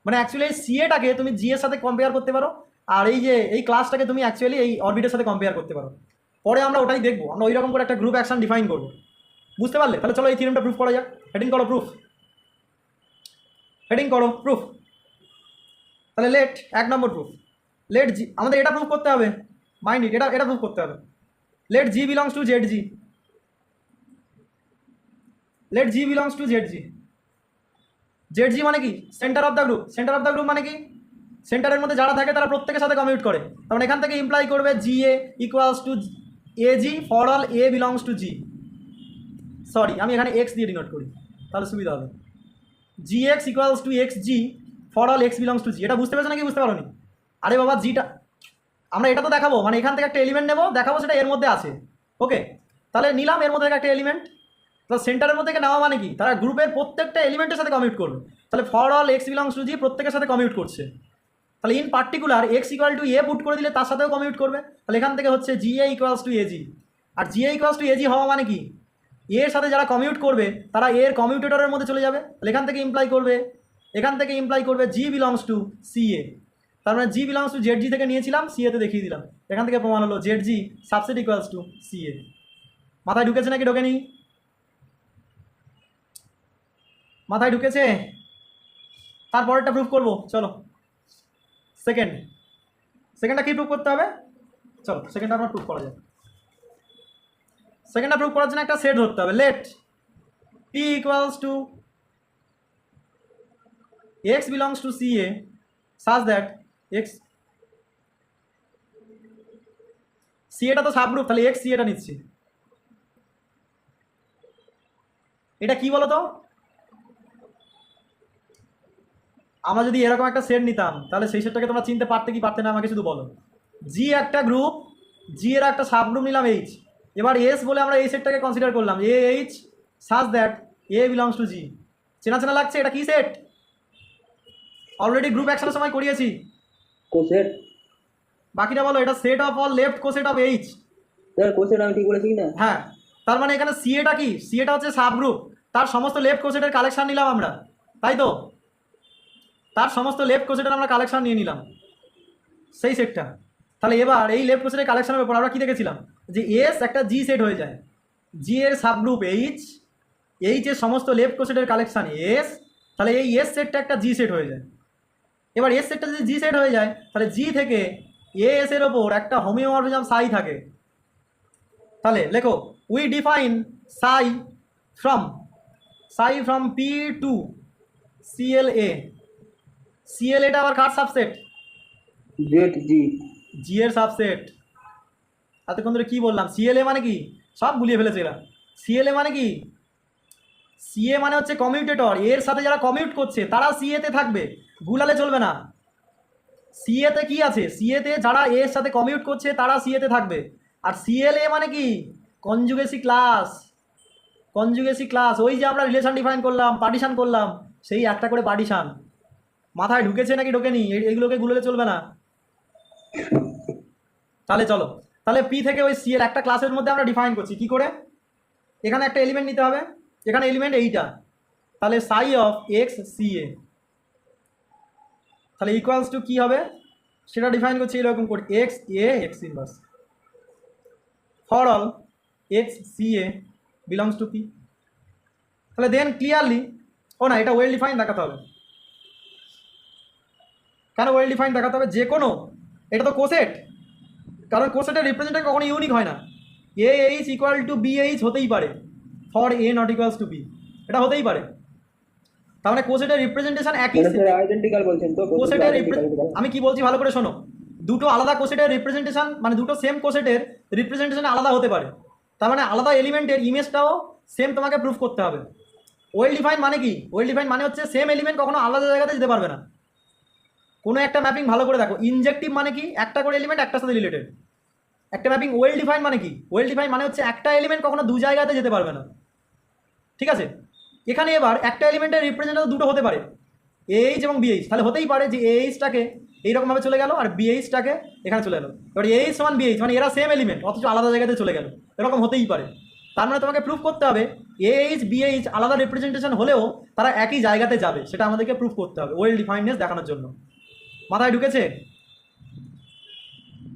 মানে অ্যাকচুয়ালি এই সিএটাকে তুমি জি এর সাথে কম্পেয়ার করতে পারো, আর এই ক্লাসটাকে তুমি অ্যাকচুয়ালি এই অরবিটের সাথে কম্পেয়ার করতে পারো। পরে আমরা ওটাই দেখবো, আমরা ওই রকম করে একটা গ্রুপ অ্যাকশন ডিফাইন করবো, বুঝতে পারলে। তাহলে চলো এই থিওরেমটা প্রুফ করা যাক, হেডিং করো প্রুফ। তাহলে লেট 1 নম্বর প্রুফ, লেট জি, আমাদের এটা প্রুফ করতে হবে, মাইন্ড ইট, এটা প্রুফ করতে হবে। Let G belongs to Z G, Z G মানে কি সেন্টার অফ দ্য গ্রুপ মানে কি সেন্টারের মধ্যে যারা থাকে তারা প্রত্যেকের সাথে কমিউট করে, তখন এখান থেকে ইমপ্লাই করবে G A equals to A G for all A belongs to G, sorry আমি এখানে এক্স দিয়ে ডিনোট করি তাহলে সুবিধা হবে, G x equals to x G for all x belongs to G. এটা বুঝতে পেরেছো নাকি বুঝতে পারো নি? আরে বাবা জিটা আমরা এটা তো দেখাবো, মানে এখান থেকে একটা এলিমেন্ট নেবো, দেখাবো সেটা এর মধ্যে আছে। ওকে, তাহলে নিলাম এর মধ্যে একটা এলিমেন্ট, তো সেন্টারের মধ্যে নেওয়া মানে কি তারা গ্রুপের প্রত্যেকটা এলিমেন্টের সাথে কমিউট করবে, তাহলে for all x belongs to G প্রত্যেকের সাথে কমিউট করছে, তাহলে in particular x equal to A put করে দিলে তার সাথেও কমিউট করবে, তাহলে এখান থেকে হচ্ছে G A equals to AG, আর G A equals to AG হওয়া মানে কি এর সাথে যারা কমিউট করবে তারা এর কমিউটেটরের মধ্যে চলে যাবে, তাহলে এখান থেকে ইমপ্লাই করবে জি বিলংস টু সি এ, তার মানে জি বিলংস টু জেড জি থেকে নিয়েছিলাম সি এতে দেখিয়ে দিলাম, এখান থেকে প্রমাণ হলো Z G subset equals to C A. মাথায় ঢুকেছে নাকি ঢোকেনি? মাথায় ঢুকেছে? তারপরেরটা প্রুফ করবো, চলো সেকেন্ডটা কি প্রুফ করতে হবে, চলো সেকেন্ডটা আমরা প্রুফ করা যায়। সেকেন্ডটা প্রুফ করার জন্য একটা সেট ধরতে হবে, let P equals to X belongs to C A such that x, C এটা তো সাবগ্রুপ, তাহলে এক্স সি এটা নিচ্ছি, এটা কি বলো তো, আমরা যদি এরকম একটা সেট নিতাম তাহলে সেই সেটটাকে তোমরা চিনতে পারতে কি পারতে না আমাকে শুধু বলো। জি একটা গ্রুপ, জি এর একটা সাবগ্রুপ নিলাম এইচ, এবার এস বলে আমরা এই সেটটাকে কনসিডার করলাম H such that A belongs to G. চেনা লাগছে, এটা কি সেট, অলরেডি গ্রুপ অ্যাকশনের সময় করিয়েছি। কোসেট। বাকিটা বলো। এটা set of all left coset of H. Sir coset আমি ঠিক বলেছি কি না? হ্যাঁ, তার মানে এখানে সিএটা কি, সিএটা হচ্ছে সাব গ্রুপ, তার সমস্ত লেফট কোসেটের কালেকশন নিলাম আমরা, তাই তো? তার সমস্ত লেফট কোসেটের আমরা কালেকশন নিয়ে নিলাম, সেই সেটটা। তাহলে এবার এই লেফট কোসেটের কালেকশনের ব্যাপার আমরা কি দেখেছিলাম, যে এস একটা জি সেট হয়ে যায়, জি এর সাব গ্রুপ এইচ, এইচ এর সমস্ত লেফট কোসেটের কালেকশন এস, তাহলে এই এস সেটটা একটা জি সেট হয়ে যায়। এবার এস সেটটা যদি জি সেট হয়ে যায়, তাহলে জি থেকে এ এস এর ওপর একটা হোমিওমরফিজম সাই থাকে। তাহলে লেখো, we define Sai from P two CLA. সিএলএটা আবার কার সাবসেট? জেড জি। জি এর সাবসেট। এতক্ষণ ধরে কি বললাম, সিএলএ মানে কি, সব গুলিয়ে ফেলেছে এরা। সিএলএ মানে কি, সিএ মানে হচ্ছে কমিউটেটর, এর সাথে যারা কমিউট করছে তারা সিএতে থাকবে, গুলালে চলবে না। সিএতে কি আছে, সিএতে যারা এর সাথে কমিউট করছে তারা সিএতে থাকবে। আর সিএলএ মানে কি, কনজুগেসি ক্লাস। কনজুগেসি ক্লাস, ওই যে আমরা রিলেশন ডিফাইন করলাম, পার্টিশন করলাম, সেই একটা করে পার্টিশন। মাথায় ঢুকেছে নাকি ঢোকেনি এইগুলোকে গুলোলে চলবে না। তাহলে চলো, তাহলে পি থেকে ওই সি এর একটা ক্লাসের মধ্যে আমরা ডিফাইন করছি কি করে। এখানে একটা এলিমেন্ট নিতে হবে, এখানে এলিমেন্ট এইটা, তাহলে সাই অফ এক্স সি এ, তাহলে ইকুয়ালস টু কী হবে সেটা ডিফাইন করছি এরকম করে, X A X inverse for all X C A belongs to P. তাহলে দেন ক্লিয়ারলি, ও না, এটা ওয়েল ডিফাইন দেখাতে হবে। কেন ওয়েল ডিফাইন দেখাতে হবে? যে কোনো, এটা তো কোসেট, কারণ কোসেটের রিপ্রেজেন্টেশন কখনো ইউনিক হয় না। A H equal to B H হতেই পারে, for A not equals to B, এটা হতেই পারে। তার মানে কোসেটের রিপ্রেজেন্টেশন একই। আইডেন্টিক্যাল বলছেন তো? কোসেটের আমি কি বলছি ভালো করে শোনো, দুটো আলাদা কোসেটের রিপ্রেজেন্টেশন মানে দুটো সেম কোসেটের রিপ্রেজেন্টেশন আলাদা হতে পারে। তার মানে আলাদা এলিমেন্টের ইমেজটাও সেম তোমাকে প্রুফ করতে হবে। ওয়েল ডিফাইন মানে কি, ওয়েল ডিফাইন মানে হচ্ছে সেম এলিমেন্ট কখনো আলাদা জায়গাতে যেতে পারবে না। কোনো একটা ম্যাপিং ভালো করে দেখো, ইনজেক্টিভ মানে কি, একটা করে এলিমেন্ট একটার সাথে রিলেটেড। একটা ম্যাপিং ওয়েল ডিফাইন মানে কি, ওয়েল ডিফাইন মানে হচ্ছে একটা এলিমেন্ট কখনো দু জায়গাতে যেতে পারবে না, ঠিক আছে? এখানে এবার একটা এলিমেন্টের রিপ্রেজেন্টেশন দুটো হতে পারে, এইচ এবং বিএইচ। তাহলে হতেই পারে যে এইচটাকে এইরকমভাবে চলে গেল আর বিএইচটাকে এখানে চলে গেলো। এবার এইচ সমান বিএইচ মানে এরা সেম এলিমেন্ট অথচ আলাদা জায়গাতে চলে গেল, এরকম হতেই পারে। তার মানে তোমাকে প্রুফ করতে হবে এইচ বিএইচ আলাদা রিপ্রেজেন্টেশন হলেও তারা একই জায়গাতে যাবে, সেটা আমাদেরকে প্রুফ করতে হবে ওয়েল ডিফাইননেস দেখানোর জন্য। মাথায় ঢুকেছে?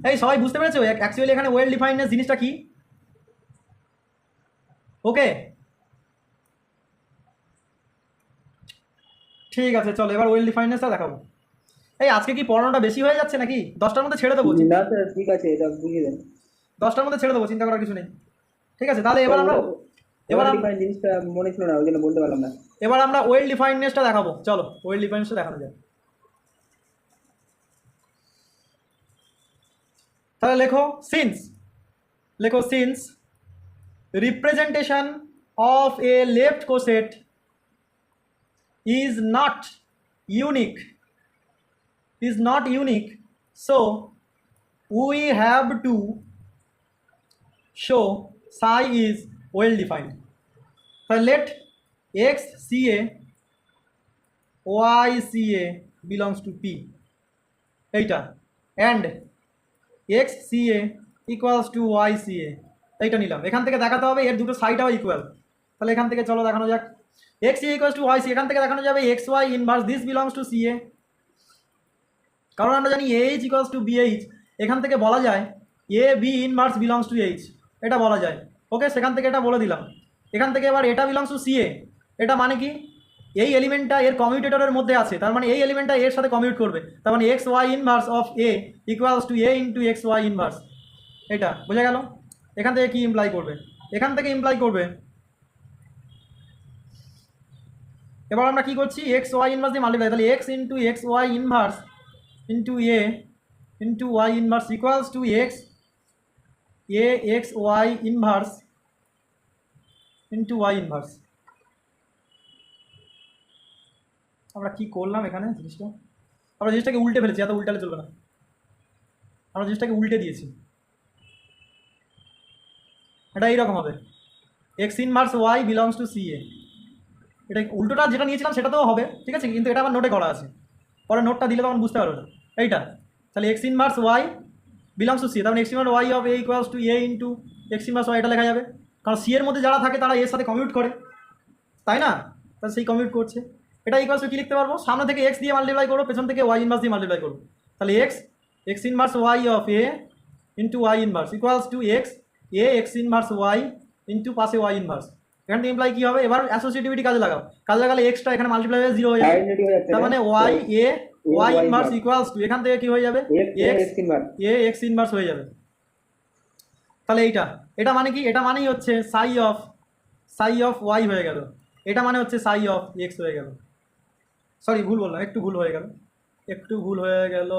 এই সবাই বুঝতে পেরেছো অ্যাকচুয়ালি এখানে ওয়েল ডিফাইননেস জিনিসটা কি? ওকে, ঠিক আছে, চলো এবার ওয়েল ডিফাইননেসটা দেখাবো। এই আজকে কি পড়ানোটা বেশি হয়ে যাচ্ছে নাকি? 10টার মধ্যে ছেড়ে দেবো। না স্যার ঠিক আছে, এটা বুঝিয়ে দেন। 10টার মধ্যে ছেড়ে দেবো, চিন্তা করার কিছু নেই। ঠিক আছে, তাহলে এবার আমরা জিনিসটা মনে ছিল না, ওই জন্য বলতে পারলাম না। এবার আমরা ওয়েল ডিফাইননেসটা দেখাবো। চলো ওয়েল ডিফাইননেসটা দেখানো যায়। তাহলে লেখো সিন্স, লেখো since representation of A left coset is not unique, so we have to show psi is well defined. So let x ca y ca belongs to p এইটা, and x ca equals to y ca এইটা নিলাম। এখান থেকে দেখাতে হবে এর দুটো সাইডটাও ইকুয়াল। তাহলে এখান থেকে চলো দেখানো যাক, x a equals to y c, এখান থেকে দেখানো যাবে x y inverse this belongs to C A, কারণ আমরা জানি h ইকুয়ালস টু bh, এখান থেকে বলা যায় A B inverse belongs to H, এটা বলা যায়। ওকে, সেখান থেকে এটা বলে দিলাম। এখান থেকে এবার এটা বিলংস টু সি এ, এটা মানে কি, এই এলিমেন্টটা এর কমিউটেটরের মধ্যে আছে, তার মানে এই এলিমেন্টটা এর সাথে কমিউট করবে, তার মানে X Y inverse of A equals to A into x Y inverse. এটা বোঝা গেল? এখান থেকে কি ইমপ্লাই করবে, এখান থেকে ইমপ্লাই করবে। এবার আমরা কি করছি, এক্স ওয়াই ইনভার্স দিয়ে মাল্টিপ্লাই, তাহলে X into x Y inverse into A into Y inverse equals to x A X Y inverse into Y inverse. আমরা কি করলাম এখানে জিনিসটা, আমরা জিনিসটাকে উল্টে ফেলেছি, এত উল্টালে চলবে না, আমরা জিনিসটাকে উল্টে দিয়েছি। এটা এইরকম হবে, x inverse Y belongs to C A, এটা উল্টোটা যেটা নিয়েছিলাম সেটাতেও হবে, ঠিক আছে, কিন্তু এটা আমার নোটে করা আছে। পরে নোটটা দিলে তখন বুঝতে পারবে না। এইটা তাহলে X inverse Y belongs to C, তার মানে X inverse Y of A equals to A into X inverse Y, এটা লেখা যাবে, কারণ সি এর মধ্যে যারা থাকে তারা এর সাথে কমিউট করে, তাই না? তাহলে সেই কমিউট করছে। এটা ইকুয়ালস টু কী লিখতে পারবো, সামনে থেকে এক্স দিয়ে মাল্টিপ্লাই করবো, পেছন থেকে ওয়াই ইনভার্স দিয়ে মাল্টিপ্লাই করবো। তাহলে X inverse Y of A into Y inverse equals to X inverse Y into পাশে ওয়াই ইনভার্স। এখান থেকে ইমপ্লাই কী হবে, এবার অ্যাসোসিয়েটিভিটি কাজে লাগালে এক্সটা এখানে মাল্টিপ্লাই হয়ে 0 হয়ে যাবে, আইডেন্টি হয়ে যাচ্ছে তার মানে ওয়াই ইনভার্স ইকুয়ালস টু এখান থেকে কী হয়ে যাবে, এক্স ইনভার্স হয়ে যাবে। তাহলে এটা মানে কি, এটা মানেই হচ্ছে সাই অফ ওয়াই হয়ে গেল, এটা মানে হচ্ছে সাই অফ এক্স হয়ে গেল। সরি ভুল বললাম, একটু ভুল হয়ে গেল।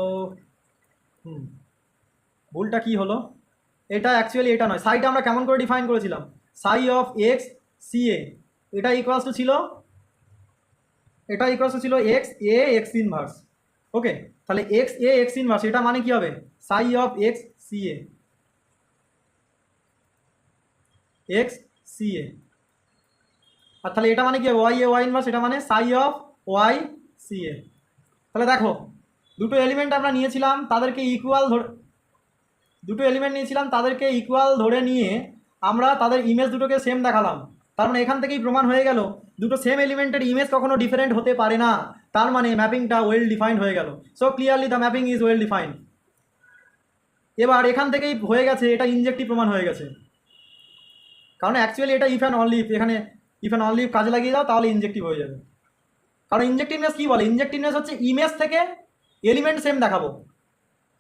ভুলটা কি হলো, এটা অ্যাকচুয়ালি এটা নয়, সাইটা আমরা কেমন করে ডিফাইন করেছিলাম, সাই অফ এক্স সি এ, এটা ইকুয়ালস টু ছিল এক্স ইনভার্স। ওকে, তাহলে এক্স ইনভার্স এটা মানে কি হবে, সাই অফ এক্স সি এ, আর তাহলে এটা মানে কি হবে, ওয়াই ইনভার্স, এটা মানে সাই অফ ওয়াই সি এ। তাহলে দেখো দুটো এলিমেন্ট আমরা নিয়েছিলাম, তাদেরকে ইকুয়াল ধরে নিয়ে আমরা তাদের ইমেজ দুটোকে সেম দেখালাম। তার মানে এখান থেকেই প্রমাণ হয়ে গেল দুটো সেম এলিমেন্টের ইমেজ কখনো ডিফারেন্ট হতে পারে না, তার মানে ম্যাপিংটা ওয়েল ডিফাইন্ড হয়ে গেল। So clearly the mapping is well defined. এবার এখান থেকেই হয়ে গেছে, এটা ইনজেক্টিভ প্রমাণ হয়ে গেছে, কারণ অ্যাকচুয়ালি এটা ইফ অ্যান্ড অনলি ইফ, এখানে ইফ অ্যান্ড অনলি ইফ কাজে লাগিয়ে দাও তাহলে ইনজেক্টিভ হয়ে যাবে। কারণ ইনজেক্টিভনেস কী বলে, ইনজেক্টিভনেস হচ্ছে ইমেজ থেকে এলিমেন্ট সেম দেখাবো,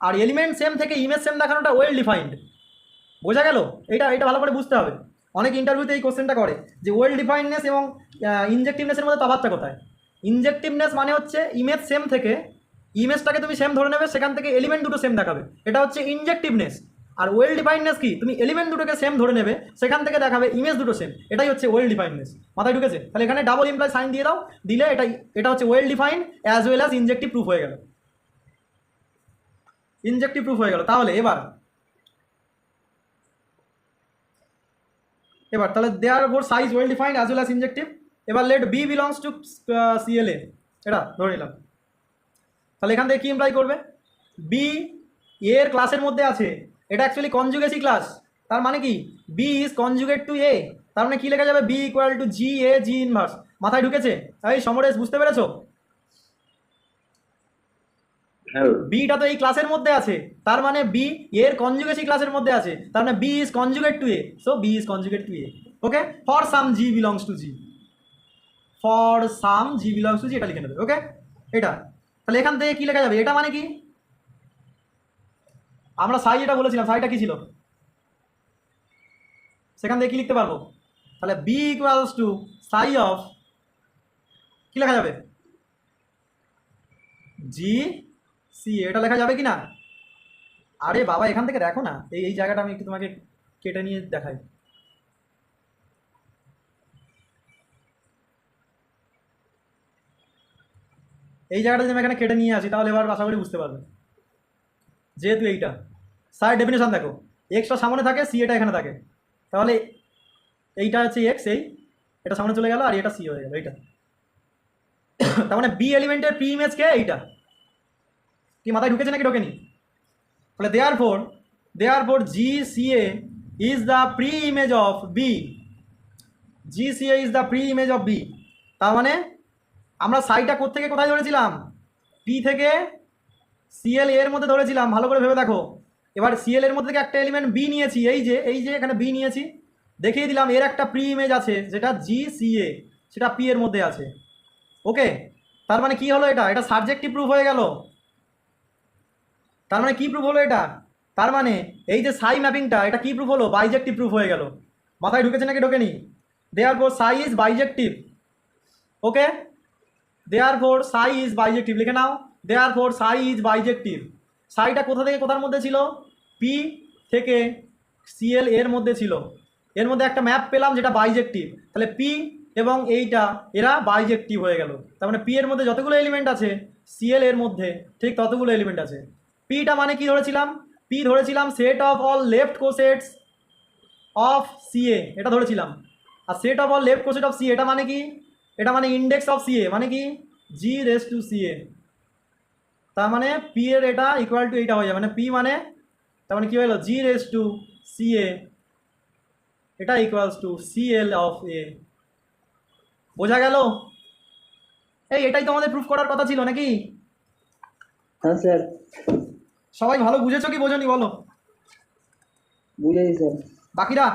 আর এলিমেন্ট সেম থেকে ইমেজ সেম দেখানোটা ওয়েল ডিফাইন্ড। বোঝা গেল? এটা ভালো করে বুঝতে হবে। অনেক ইন্টারভিউতে এই কোশ্চেনটা করে যে ওয়েল ডিফাইন্ডনেস এবং ইনজেক্টিভনেসের মধ্যে তফাৎটা কোথায়। ইনজেক্টিভনেস মানে হচ্ছে ইমেজ সেম থেকে, ইমেজটাকে তুমি সেম ধরে নেবে, সেখান থেকে এলিমেন্ট দুটো সেম দেখাবে, এটা হচ্ছে ইনজেক্টিভনেস। আর ওয়েল ডিফাইন্ডনেস কি, তুমি এলিমেন্ট দুটোকে সেম ধরে নেবে, সেখান থেকে দেখাবে ইমেজ দুটো সেম, এটাই হচ্ছে ওয়েল ডিফাইন্ডনেস। মাথায় ঢুকেছে? তাহলে এখানে ডাবল ইমপ্লাই সাইন দিয়ে দাও, দিলে এটা হচ্ছে well defined as well as injective proof হয়ে গেল, তাহলে এবার তাহলে therefore psi's well defined as well as injective. এবার let B belongs to CLA, এটা ধরে নিলাম। তাহলে এখান থেকে কি ইমপ্লাই করবে, বি এর ক্লাসের মধ্যে আছে, এটা অ্যাকচুয়ালি কনজুগেসি ক্লাস, তার মানে কি B is conjugate to A, তার মানে কি লেখা যাবে, B equal to G A G inverse. মাথায় ঢুকেছে? এই সমরেশ বুঝতে পেরেছো? বিটা তো এই ক্লাসের মধ্যে আছে, তার মানে বি এর কনজুগেসি ক্লাসের মধ্যে আছে, তার মানে B is conjugate to A, so B is conjugate to A. Okay, for some G belongs to G, এটা লিখে নেবে। ওকে, এটা তাহলে এখান থেকে কি লেখা যাবে, এটা মানে কি, আমরা সাই এটা বলেছিলাম, সাইটা কি ছিল, সেখান থেকে কি লিখতে পারবো, তাহলে B equals two Sai of, কি লেখা যাবে, জি সি, এটা লেখা যাবে কি না? আরে বাবা এখান থেকে দেখো না, এই জায়গাটা আমি একটু তোমাকে কেটে নিয়ে দেখাই। এই জায়গাটা যদি আমি এখানে কেটে নিয়ে আসি তাহলে এবার আশা করি বুঝতে পারবে। যেহেতু এইটা সাইড ডেফিনেশন দেখো, এক্সটা সামনে থাকে, সি এটা এখানে থাকে, তাহলে এইটা হচ্ছে এক্স, এটা সামনে চলে গেল, আর এটা সি হয়ে গেল, এইটা। তার মানে বি এলিমেন্টের প্রি ইমেজ কে, এইটা। কি মাথায় ঢুকেছে নাকি ঢোকেনি? তাহলে therefore G C A is the preimage of B, G C A is the preimage of B. তার মানে আমরা সাইটা কোত্থেকে কোথায় ধরেছিলাম, পি থেকে সিএল এর মধ্যে ধরেছিলাম, ভালো করে ভেবে দেখো। এবার সিএল এর মধ্যে থেকে একটা এলিমেন্ট বি নিয়েছি, এই যে এখানে বি নিয়েছি, দেখিয়ে দিলাম এর একটা প্রি ইমেজ আছে যেটা জি সি এ, সেটা পি এর মধ্যে আছে। ওকে, তার মানে কি হলো, এটা সাবজেক্টিভ প্রুফ হয়ে গেল। তার মানে কি প্রুফ হলো এটা, তার মানে এই যে সাই ম্যাপিংটা, এটা কি প্রুফ হলো, বাইজেক্টিভ প্রুফ হয়ে গেল। মাথায় ঢুকেছে নাকি ঢোকেনি? Therefore Sai is বাইজেক্টিভ। Okay, therefore Sai is বাইজেক্টিভ লিখে নাও, দেয়ারফর সাই ইজ বাইজেক্টিভ। সাইটা কোথা থেকে কোথার মধ্যে ছিল, পি থেকে সিএল এর মধ্যে ছিল, এর মধ্যে একটা ম্যাপ পেলাম যেটা বাইজেক্টিভ, তাহলে পি এবং এইটা এরা বাইজেক্টিভ হয়ে গেল। তার মানে পি এর মধ্যে যতগুলো এলিমেন্ট আছে সিএল এর মধ্যে ঠিক ততগুলো এলিমেন্ট আছে। পিটা মানে কি ধরেছিলাম, পি ধরেছিলাম set of all left cosets of CA, এটা ধরেছিলাম। আর set of all left coset of CA এটা মানে কি, এটা মানে ইন্ডেক্স অফ সিএ, মানে কি জি রেস টু সিএ। তার মানে পি এর এটা ইকুয়াল টু এইটা হয়ে যাবে, মানে পি মানে তার মানে কি হলো G raise to C A, এটা equals to C L of A. বোঝা গেল? এটাই তো আমাদের প্রুফ করার কথা ছিল নাকি? হ্যাঁ স্যার, সবাই ভালো বুঝেছো কি বোঝনি বলো? বুঝেছি স্যার। বাকিরা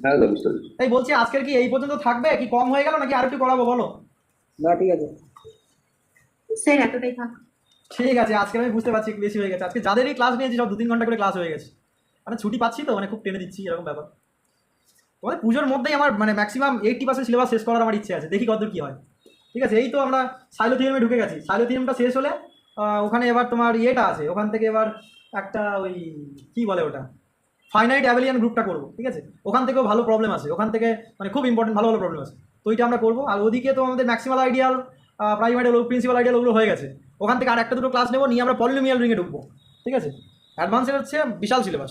হ্যাঁ দাদা, বুঝতে পেরেছি। বলছি আজকের কি এই পর্যন্ত থাকবে, কি কম হয়ে গেল নাকি আর একটু করাবো বলো? না ঠিক আছে। স্যার এতটাই থাক। ঠিক আছে, আজকে আমি বুঝতে পারছি একটু বেশি হয়ে গেছে। আজকে যাদেরই ক্লাস নিয়েছি সব 2-3 ঘন্টা করে ক্লাস হয়ে গেছে, মানে ছুটি পাচ্ছি তো, মানে খুব টেনে দিচ্ছি এরকম ব্যাপার। তোমাদের পুজোর মধ্যেই আমার মানে ম্যাক্সিমাম 80% সিলেবাস শেষ করার আমার ইচ্ছে আছে, দেখি কতদূর কী হয়। ঠিক আছে, এই তো আমরা সাইলো থিওরেমে ঢুকে গেছি। সাইলো থিওরেমটা শেষ হলে ওখানে এবার তোমার ইয়েটা আছে, ওখান থেকে এবার একটা ওই কী বলে ওটা, ফাইনাইট অ্যাবেলিয়ান গ্রুপটা করবো। ঠিক আছে, ওখান থেকেও ভালো প্রবলেম আছে, ওখান থেকে মানে খুব ইম্পর্টেন্ট ভালো ভালো প্রবলেম আছে, তো ওইটা আমরা করবো। আর ওদিকে তো আমাদের maximal ideal, primary principal ideal ওগুলো হয়ে গেছে, ওখান থেকে আর একটা দুটো ক্লাস নেবো, নিয়ে আমরা পলিনোমিয়াল রিংয়ে ঢুকবো। ঠিক আছে, অ্যাডভান্সের হচ্ছে বিশাল সিলেবাস।